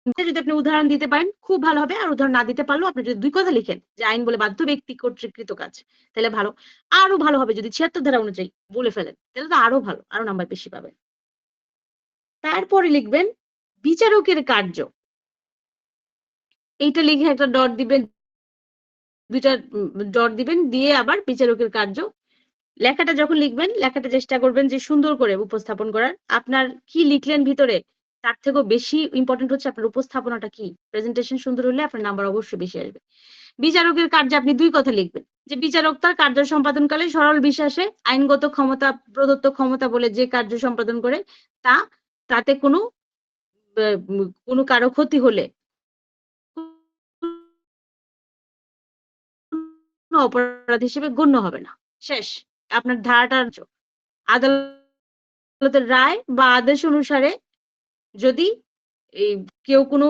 যদি আপনি উদাহরণ দিতে পারেন খুব ভালো হবে, আর উদাহরণ না দিতে পারলেও আপনি যদি দুই কথা লিখেন যে আইন বলে বাধ্য ব্যক্তি কর্তৃক কৃত কাজ, তাহলে ভালো। আরো ভালো হবে যদি 76 ধারা অনুযায়ী বলে ফেলেন, তাহলে তো আরো ভালো, আরো নাম্বার বেশি পাবেন। তারপরে লিখবেন বিচারকের কার্য, এইটা লিখে একটা ডট দিবেন, দুইটা ডট দিবেন, দিয়ে আবার বিচারকের কার্য। লেখাটা যখন লিখবেন, লেখাটা চেষ্টা করবেন যে সুন্দর করে উপস্থাপন করার। আপনার কি লিখলেন ভিতরে তার থেকেও বেশি ইম্পর্টেন্ট হচ্ছে আপনার উপস্থাপনাটা কি। প্রেজেন্টেশন সুন্দর হলে আপনার নাম্বার অবশ্যই বেশি আসবে। বিচারকের কার্যে আপনি দুই কথা লিখবেন, যে বিচারক তার কার্য সম্পাদনকালে সরল বিশ্বাসে আইনগত ক্ষমতা প্রদত্ত ক্ষমতা বলে যে কার্য সম্পাদন করে তাতে কোনো কারো ক্ষতি হলে অপরাধ হিসেবে গণ্য হবে না। শেষ। আপনার ধারাটার আদালতের রায় বা আদেশ অনুসারে যদি এই কেউ কোনো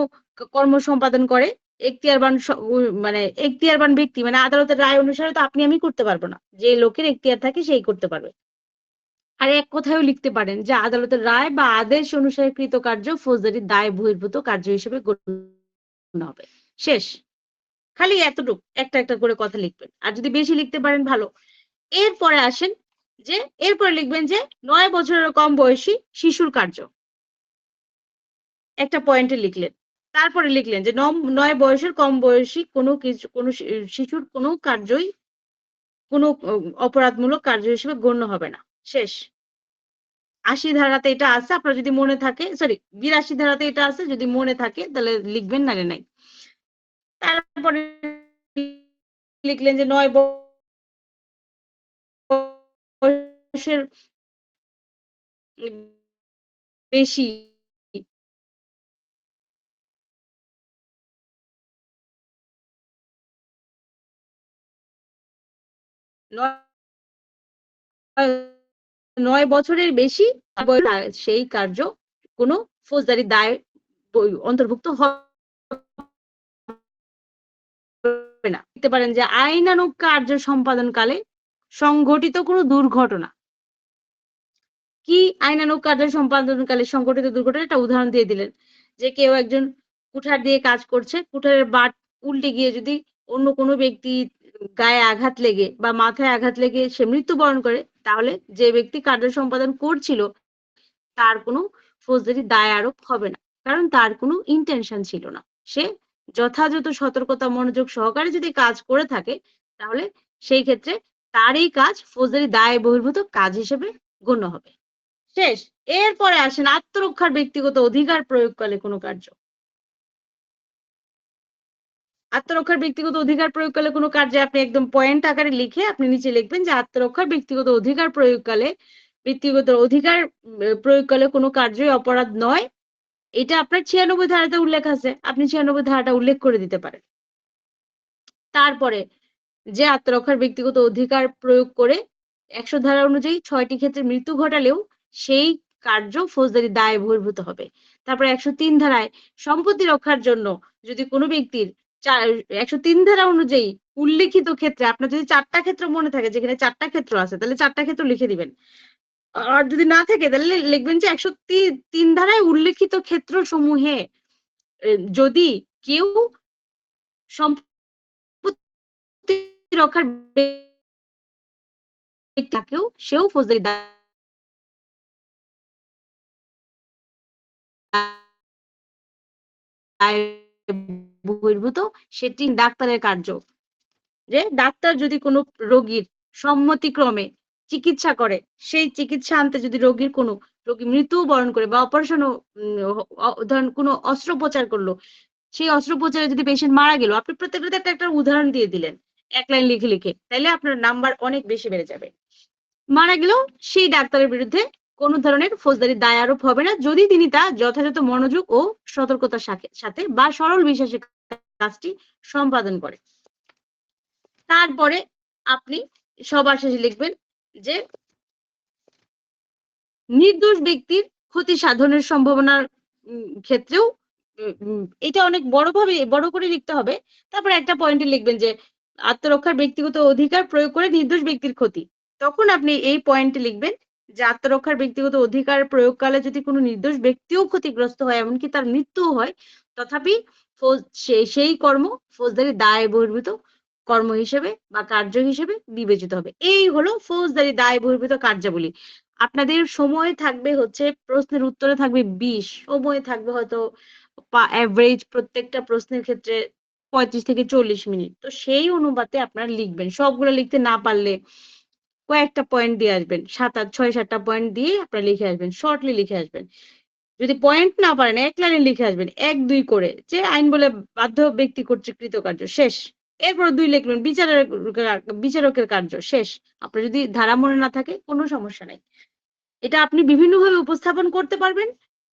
কর্ম সম্পাদন করে, এখতিয়ারবান ব্যক্তি, মানে আদালতের রায় অনুসারে তো আপনি আমি করতে পারবো না, যে লোকের এখতিয়ার থাকে সেই করতে পারবে। আর এক কথায়ও লিখতে পারেন যে আদালতের রায় বা আদেশ অনুসারে কৃত কার্য ফৌজদারি দায় বহির্ভূত কার্য হিসেবে গণ্য হবে। শেষ। খালি এতটুকু একটা একটা করে কথা লিখবেন, আর যদি বেশি লিখতে পারেন ভালো। এরপরে আসেন যে এরপরে লিখবেন যে 9 বছরের কম বয়সী শিশুর কার্য, একটা পয়েন্টে লিখলেন। তারপরে লিখলেন যে 9 বয়সের কম বয়সী কোনো শিশুর কোনো কার্যই কোনো অপরাধমূলক কার্য হিসেবে গণ্য হবে না। শেষ। 80 ধারাতে এটা আছে, আপনার যদি মনে থাকে, সরি 82 ধারাতে এটা আছে, যদি মনে থাকে তাহলে লিখবেন, নালে নাই। তারপরে লিখলেন যে 9 বয়সের বেশি নয় বছরের বেশি সেই কার্য কোনো ফৌজদারি দায় অন্তর্ভুক্ত হবে না। দেখতে পারেন যে আইনানুগ কার্য সম্পাদনকালে সংঘটিত কোনো দুর্ঘটনা, কি আইনানুগ কার্য সম্পাদনকালে সংঘটিত দুর্ঘটনা, একটা উদাহরণ দিয়ে দিলেন যে কেউ একজন কুঠার দিয়ে কাজ করছে, কুঠারের বাট উল্টে গিয়ে যদি অন্য কোনো ব্যক্তি গায়ে আঘাত লেগে বা মাথায় আঘাত লেগে সে মৃত্যুবরণ করে, তাহলে যে ব্যক্তি কার্য সম্পাদন করছিল তার কোনো ফৌজদারি দায় আরোপ হবে না, কারণ তার কোনো ইন্টেনশন ছিল না। সে যথাযথ সতর্কতা মনোযোগ সহকারে যদি কাজ করে থাকে, তাহলে সেই ক্ষেত্রে তার এই কাজ ফৌজদারি দায় বহির্ভূত কাজ হিসেবে গণ্য হবে। শেষ। এরপরে আসেন আত্মরক্ষার ব্যক্তিগত অধিকার প্রয়োগকালে কোনো কার্য। আত্মরক্ষার ব্যক্তিগত অধিকার প্রয়োগকালে কোনো কার্যে আপনি একদম পয়েন্ট আকারে লিখে আপনি নিচে লিখবেন যে আত্মরক্ষার ব্যক্তিগত অধিকার প্রয়োগকালে কোনো কার্যই অপরাধ নয়। এটা আপনার 96 ধারাতে উল্লেখ আছে, আপনি 96 ধারাটা উল্লেখ করে দিতে পারেন। তারপরে যে আত্মরক্ষার ব্যক্তিগত অধিকার প্রয়োগ করে 100 ধারা অনুযায়ী 6টি ক্ষেত্রে মৃত্যু ঘটালেও সেই কার্য ফৌজদারি দায় বহির্ভূত হবে। তারপরে 103 ধারায় সম্পত্তি রক্ষার জন্য যদি কোনো ব্যক্তির 103 ধারা অনুযায়ী উল্লেখিত ক্ষেত্রে আপনার যদি 4টা ক্ষেত্র মনে থাকে, যেখানে 4টা ক্ষেত্র আছে, তাহলে 4টা ক্ষেত্র লিখে দিবেন। আর যদি না থাকে তাহলে লিখবেন যে 103 ধারায় উল্লেখিত ক্ষেত্র সমূহে যদি কেউ সম্পত্তি রক্ষার ব্যক্তি থাকেও, সেও ফৌজদারি দায় বহির্ভূত। সেটি ডাক্তারের কার্য, যে ডাক্তার যদি কোনো রোগীর সম্মতিক্রমে চিকিৎসা করে, সেই চিকিৎসা আনতে যদি রোগী মৃত্যু বরণ করে বা অপারেশনও ধরেন কোনো অস্ত্রোপচার করলো, সেই অস্ত্রোপচারে যদি পেশেন্ট মারা গেল, আপনি প্রত্যেকটাতে একটা একটা উদাহরণ দিয়ে দিলেন 1 লাইন লিখে লিখে, তাইলে আপনার নাম্বার অনেক বেশি বেড়ে যাবে। মারা গেলেও সেই ডাক্তারের বিরুদ্ধে কোন ধরনের ফৌজদারি দায় আরোপ হবে না, যদি তিনি তা যথাযথ মনোযোগ ও সতর্কতার সাথে বা সরল বিশ্বাসে কাজটি সম্পাদন করে। তারপরে আপনি সবার শেষে লিখবেন যে নির্দোষ ব্যক্তির ক্ষতি সাধনের সম্ভাবনার ক্ষেত্রেও এটা অনেক বড় করে লিখতে হবে। তারপরে একটা পয়েন্টে লিখবেন যে আত্মরক্ষার ব্যক্তিগত অধিকার প্রয়োগ করে নির্দোষ ব্যক্তির ক্ষতি। তখন আপনি এই পয়েন্টে লিখবেন যে আত্মরক্ষার ব্যক্তিগত অধিকার প্রয়োগকালে যদি কোনো নির্দোষ ব্যক্তিও ক্ষতিগ্রস্ত হয়, এমনকি তার মৃত্যুও হয়, তথাপি সেই কর্ম ফৌজদারি দায় বহির্ভূত কর্ম হিসেবে বা কার্য হিসেবে বিবেচিত হবে। এই হলো ফৌজদারি দায় বহির্ভূত কার্যাবলী। আপনাদের সময় থাকবে হচ্ছে, প্রশ্নের উত্তরে থাকবে 20, সময় থাকবে হয়তো এভারেজ প্রত্যেকটা প্রশ্নের ক্ষেত্রে 35 থেকে 40 মিনিট। তো সেই অনুপাতে আপনারা লিখবেন। সবগুলো লিখতে না পারলে কয়েকটা পয়েন্ট দিয়ে আসবেন, 6-7টা পয়েন্ট দিয়ে আপনারা লিখে আসবেন, শর্টলি লিখে আসবেন। যদি পয়েন্ট না পারেন 1 লাইনে লিখে আসবেন, 1-2 করে, যে আইন বলে বাধ্য ব্যক্তি কর্তৃক কৃতকার্য, শেষ। এরপর 2 লিখবেন বিচারকের কার্য, শেষ। আপনার যদি ধারা মনে না থাকে কোনো সমস্যা নাই, এটা আপনি বিভিন্নভাবে উপস্থাপন করতে পারবেন।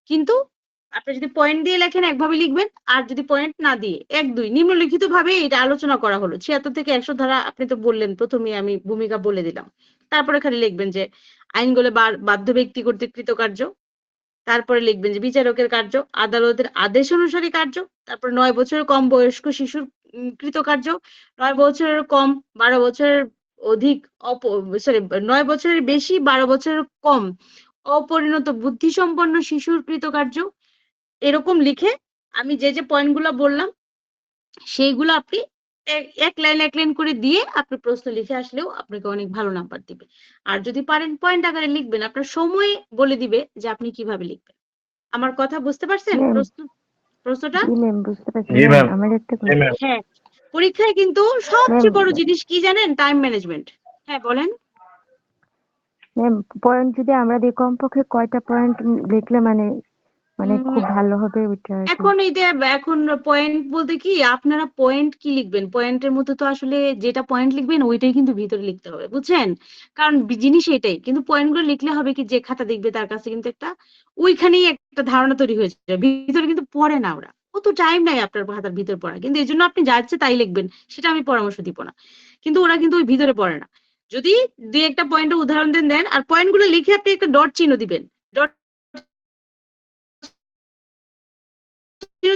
কিন্তু আপনি যদি পয়েন্ট দিয়ে লেখেন একভাবে লিখবেন, আর যদি পয়েন্ট না দিয়ে 1-2 নিম্নলিখিত ভাবে এটা আলোচনা করা হলো। 76 থেকে 100 ধারা আপনি তো বললেন, প্রথমেই আমি ভূমিকা বলে দিলাম। তারপরে খালি লিখবেন যে আইন বলে বাধ্য ব্যক্তি কর্তৃক কৃতকার্য। তারপরে লিখবেন যে বিচারকের কার্য, আদালতের আদেশ অনুসারী কার্য। তারপর 9 বছরের কম বয়স্ক শিশুর কৃতকার্য, 9 বছরের কম 12 বছরের অধিক 9 বছরের বেশি 12 বছরের কম অপরিণত বুদ্ধিসম্পন্ন শিশুর কৃতকার্য। এরকম লিখে আমি যে পয়েন্টগুলো বললাম সেইগুলো আপনি 1 লাইন করে দিয়ে আপনি প্রশ্ন লিখে আসলেও আপনাকে অনেক ভালো নাম্বার দিবে। আর যদি পারেন পয়েন্ট আকারে লিখবেন, আপনার সময় বলে দিবে যে আপনি কিভাবে লিখবেন। আমার কথা বুঝতে পারছেন? ম্যাম, প্রশ্নটা? জি ম্যাম, বুঝতে পারছি জি ম্যাম। ম্যাম। আমার একটা জি ম্যাম। হ্যাঁ, পরীক্ষায় কিন্তু ম্যাম, সবচেয়ে বড় জিনিস কি জানেন? Time management. হ্যাঁ বলেন। ম্যাম, পয়েন্ট যদি আমরা দিই, কমপক্ষে কয়টা পয়েন্ট লিখলে মানে মানে উম, খুব ভালো হবে ওইটা আর কি। এখন পয়েন্ট বলতে কি, আপনারা পয়েন্ট কি লিখবেন, পয়েন্টের মধ্যে তো আসলে যেটা পয়েন্ট লিখবেন ওইটাই কিন্তু ভিতরে লিখতে হবে, বুঝছেন? কারণ জিনিস এটাই, কিন্তু পয়েন্টগুলো লিখলে হবে কি, যে খাতা দেখবে তার কাছে কিন্তু ওইখানেই একটা ধারণা তৈরি হয়ে যায়, ভিতরে কিন্তু পড়ে না ওরা। অত টাইম নাই আপনার খাতার ভিতর পড়া, কিন্তু এই জন্য আপনি যা ইচ্ছে তাই লিখবেন, সেটা আমি পরামর্শ দিব না। কিন্তু ওরা কিন্তু ওই ভিতরে পড়ে না। যদি 2-1টা পয়েন্টের উদাহরণ দেন আর পয়েন্টগুলো লিখে আপনি একটা ডট চিহ্ন দিবেন, ডট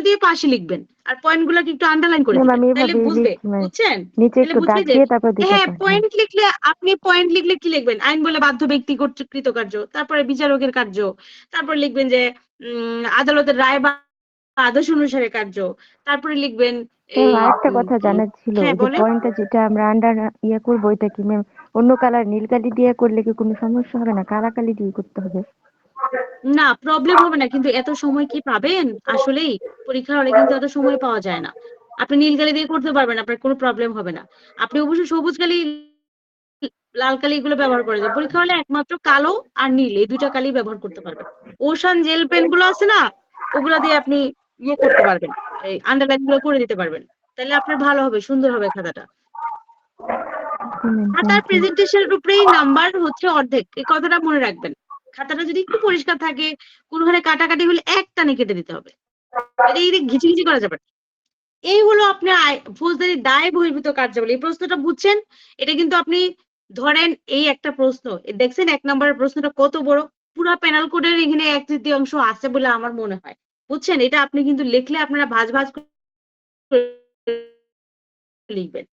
দিয়ে পাশে লিখবেন, আর পয়েন্টগুলোকে একটু আন্ডারলাইন করে ম্যাম, দিবেন, আমি তাহলে এভাবেই বুঝবে, লিখছি ম্যাম, বুঝছেন? নিচে তাহলে একটু বুঝবে দাগ যে দিয়ে তারপর দিতে হ্যাঁ, পারি। পয়েন্ট লিখলে আপনি পয়েন্ট লিখলে কি লিখবেন? আইন বলে বাধ্য ব্যক্তি কর্তৃক কৃতকার্য, তারপরে বিচারকের কার্য, তারপর লিখবেন যে আদালতের রায় বা আদেশ অনুসারে কার্য, তারপরে লিখবেন ম্যাম, এই আরেকটা কথা কি, জানার ছিল, হ্যাঁ ওই যে বলেন। পয়েন্টটা যেটা আমরা আন্ডার করবো, ওইটা কি ম্যাম অন্য কালার নীল কালি দিয়ে করলে কি কোনো সমস্যা হবে না? কালা কালি দিয়ে করতে হবে? না, প্রবলেম হবে না, কিন্তু এত সময় কি পাবেন? আসলেই পরীক্ষার হলে কিন্তু এত সময় পাওয়া যায় না। আপনি নীল কালি দিয়ে করতে পারবেন, আপনার কোনো প্রবলেম হবে না। আপনি অবশ্যই সবুজ কালি, লাল কালি এগুলো ব্যবহার করা যায়। পরীক্ষা হলে একমাত্র কালো আর নীল এই 2টা কালি ব্যবহার করতে পারবেন। ওশান জেল পেন গুলো আছে না, ওগুলা দিয়ে আপনি করতে পারবেন, এই আন্ডারলাইন গুলো করে দিতে পারবেন। তাহলে আপনার ভালো হবে, সুন্দর হবে খাতাটা। ম্যাম, খাতার থ্যাংক ইউ। প্রেজেন্টেশনের উপরেই নাম্বার হচ্ছে অর্ধেক, এই কথাটা মনে রাখবেন। খাতাটা যদি একটু পরিষ্কার থাকে, কোনখানে কাটাকাটি হলে একটানে কেটে দিতে হবে, এটা ঘিচিঘিচি করা যাবে না। এই হলো আপনার ফৌজদারি দায় বহির্ভূত কার্যাবলী। এই প্রশ্নটা বুঝছেন? এটা কিন্তু আপনি ধরেন এই একটা প্রশ্ন দেখছেন, 1 নম্বরের প্রশ্নটা কত বড়, পুরা পেনাল কোডের এখানে 1/3 আছে বলে আমার মনে হয়, বুঝছেন? এটা আপনি কিন্তু লিখলে আপনারা ভাঁজ ভাঁজ করে লিখবেন।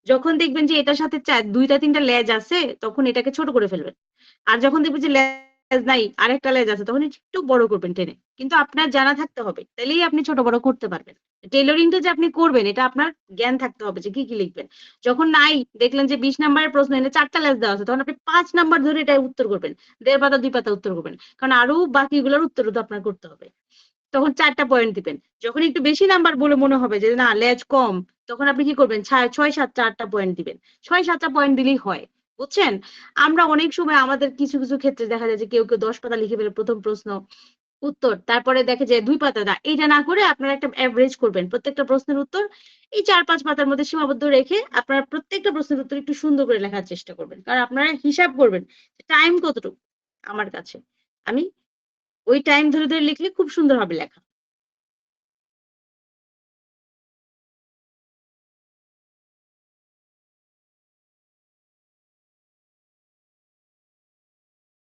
যখন দেখবেন যে এটার সাথে ২টা-৩টা লেজ আছে তখন এটাকে ছোট করে ফেলবেন। আর যখন দেখবেন যে লেজ নাই আরেকটা লেজ আছে তখন একটু বড় করবেন টেনে। কিন্তু আপনার জানা থাকতে হবে। তাইলেই আপনি ছোট বড় করতে পারবেন। টেইলরিংটা যে আপনি করবেন এটা আপনার জ্ঞান থাকতে হবে যে কি লিখবেন। যখন নাই দেখলেন যে ২০ নাম্বারের প্রশ্ন এনে ৪টা লেজ দেওয়া আছে তখন আপনি ৫ নাম্বার ধরে এটা উত্তর করবেন। ১.৫ পাতা ২ পাতা উত্তর করবেন। কারণ আরো বাকিগুলোর উত্তরও তো আপনার করতে হবে। তখন ৪টা পয়েন্ট দিবেন। যখন একটু বেশি নাম্বার বলে মনে হবে যে না লেজ কম, তখন আপনি কি করবেন ৬-৭টা ৮টা পয়েন্ট দিবেন। ৬-৭টা পয়েন্ট দিলেই হয়। বুঝছেন? আমরা অনেক সময় আমাদের কিছু ক্ষেত্রে দেখা যায় যে কেউ ১০ পাতা লিখে ফেলে ১ম প্রশ্ন, উত্তর। তারপরে দেখে যে ২ পাতা না। এইটা না করে আপনারা একটা এভারেজ করবেন। প্রত্যেকটা প্রশ্নের উত্তর এই ৪-৫ পাতার মধ্যে সীমাবদ্ধ রেখে আপনারা প্রত্যেকটা প্রশ্নের উত্তর একটু সুন্দর করে লেখার চেষ্টা করবেন। কারণ আপনারা হিসাব করবেন টাইম কতটুকু আমার কাছে। আমি ওই টাইম ধরে লিখলে খুব সুন্দর হবে লেখা।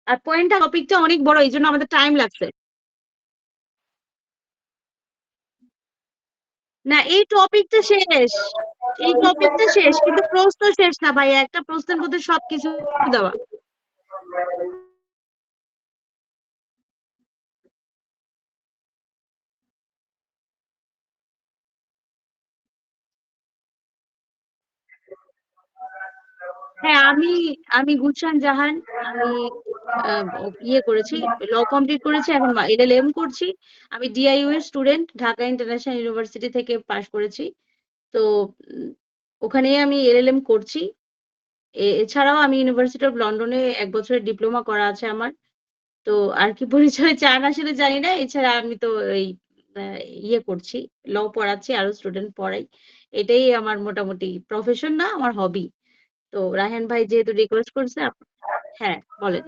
আর পয়েন্টটা টপিকটা অনেক বড় এইজন্য আমাদের টাইম লাগছে। না এই টপিকটা শেষ। এই টপিকটা শেষ কিন্তু প্রশ্ন শেষ না ভাই। একটা প্রশ্নের মধ্যে সবকিছু দেওয়া। হ্যাঁ, আমি গুলশান জাহান। আমি আ ইয়ে করেছি, ল কমপ্লিট করেছি। এখন এলএলএম করছি। আমি ডিআইইউ এর স্টুডেন্ট। ঢাকা ইন্টারন্যাশনাল ইউনিভার্সিটি থেকে পাস করেছি। তো উম ওখানেই আমি এলএলএম করছি। এছাড়াও আমি ইউনিভার্সিটি অফ লন্ডনে ১ বছরের ডিপ্লোমা করা আছে আমার। তো আর কি পরিচয় চান আসলে জানি না। এছাড়া আমি তো এই আ ইয়ে করছি, ল পড়াচ্ছি, আরো স্টুডেন্ট পড়াই। এটাই আমার মোটামুটি প্রফেশন না, আমার হবি। তো রায়হান ভাই যেহেতু রিকোয়েস্ট করছে হ্যাঁ, বলেন।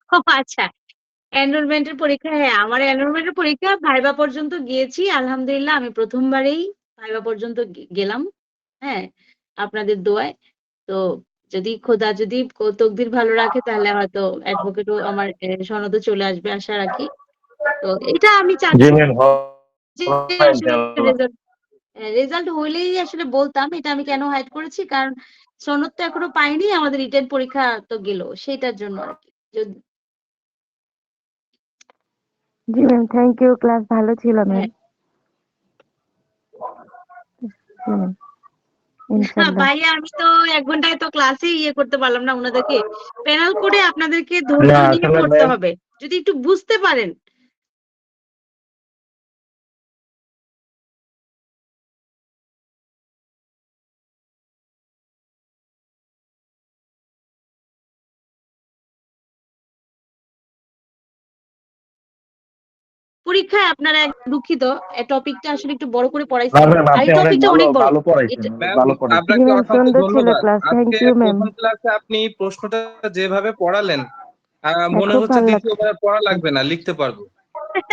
ও আচ্ছা। এনরোলমেন্ট এর পরীক্ষা হ্যাঁ, আমার এনরোলমেন্ট এর পরীক্ষা ভাইবা পর্যন্ত গিয়েছি। আলহামদুলিল্লাহ আমি ১ম বারেই ভাইবা পর্যন্ত গেলাম। হ্যাঁ, আপনাদের দোয়ায়। তো যদি খোদা যদি তকদির ভালো রাখে তাহলে হয়তো অ্যাডভোকেটও আমার সনদও চলে আসবে আশা রাখি। তো এটা আমি জি চাচ্ছি ম্যাম যে হবে আসলে ইনশাআল্লাহ। রেজাল্ট হইলেই আসলে বলতাম। এটা আমি কেন হাইড করেছি? কারণ সনদ তো এখনো পাইনি। আমাদের রিটেন পরীক্ষা তো গেল। সেটার জন্য আরকি। জি ম্যাম, থ্যাংক ইউ। ক্লাস ভালো ছিল ম্যাম। হ্যাঁ। জি ম্যাম, ইনশাল্লাহ। ভাইয়া আমি তো ১ ঘন্টায় তো ক্লাসে ইয়ে করতে পারলাম না উনাদেরকে। প্যানেল করে আপনাদেরকে ধৈর্য না নিয়ে আসলে পড়তে ম্যাম হবে। যদি একটু বুঝতে পারেন। পরীক্ষায় আপনারা দুঃখিত টপিকটা আসলে একটু বড় করে না পড়াইছি। ম্যাম আর আপনি এই অনেক টপিকটা ভালো অনেক বড়। ভালো পড়াইছেন, এটা অনেক ম্যাম ভালো পড়াইছেন। জি আপনাকে ম্যাম, অসংখ্য সুন্দর ছিল ধন্যবাদ। ক্লাস। থ্যাংক আজকে ইউ ম্যাম। ১ম ক্লাসে আপনি প্রশ্নটা যেভাবে পড়ালেন মনে খুব হচ্ছে ভালো লাগছে। দ্বিতীয়বার পড়া লাগবে না, লিখতে পারবো না,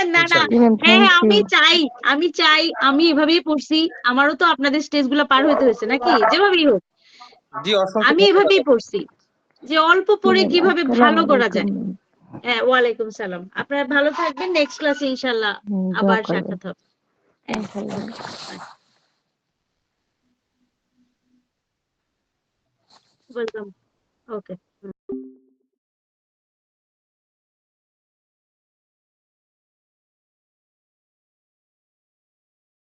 না। ইনশাআল্লাহ। জি ম্যাম, হ্যাঁ, থ্যাংক হ্যাঁ ইউ। আমি এভাবেই পড়ছি। আমারও তো আপনাদের স্টেজগুলো পার হইতে হয়েছে নাকি? যেভাবেই হোক। জি অসংখ্য আমি ধন্যবাদ এভাবেই আপনাকে। পড়ছি। যে অল্প জি পড়ে ম্যাম, কিভাবে আসসালামু ভালো করা আলাইকুম যায়। ম্যাম। হ্যাঁ, ওয়ালাইকুম সালাম। আপনারা ভালো থাকবেন। নেক্সট ক্লাসে ইনশাআল্লাহ দোয়া আবার করবেন সাক্ষাৎ হবে। হ্যাঁ, ইনশাল্লাহ। ওয়েলকাম। ওকে।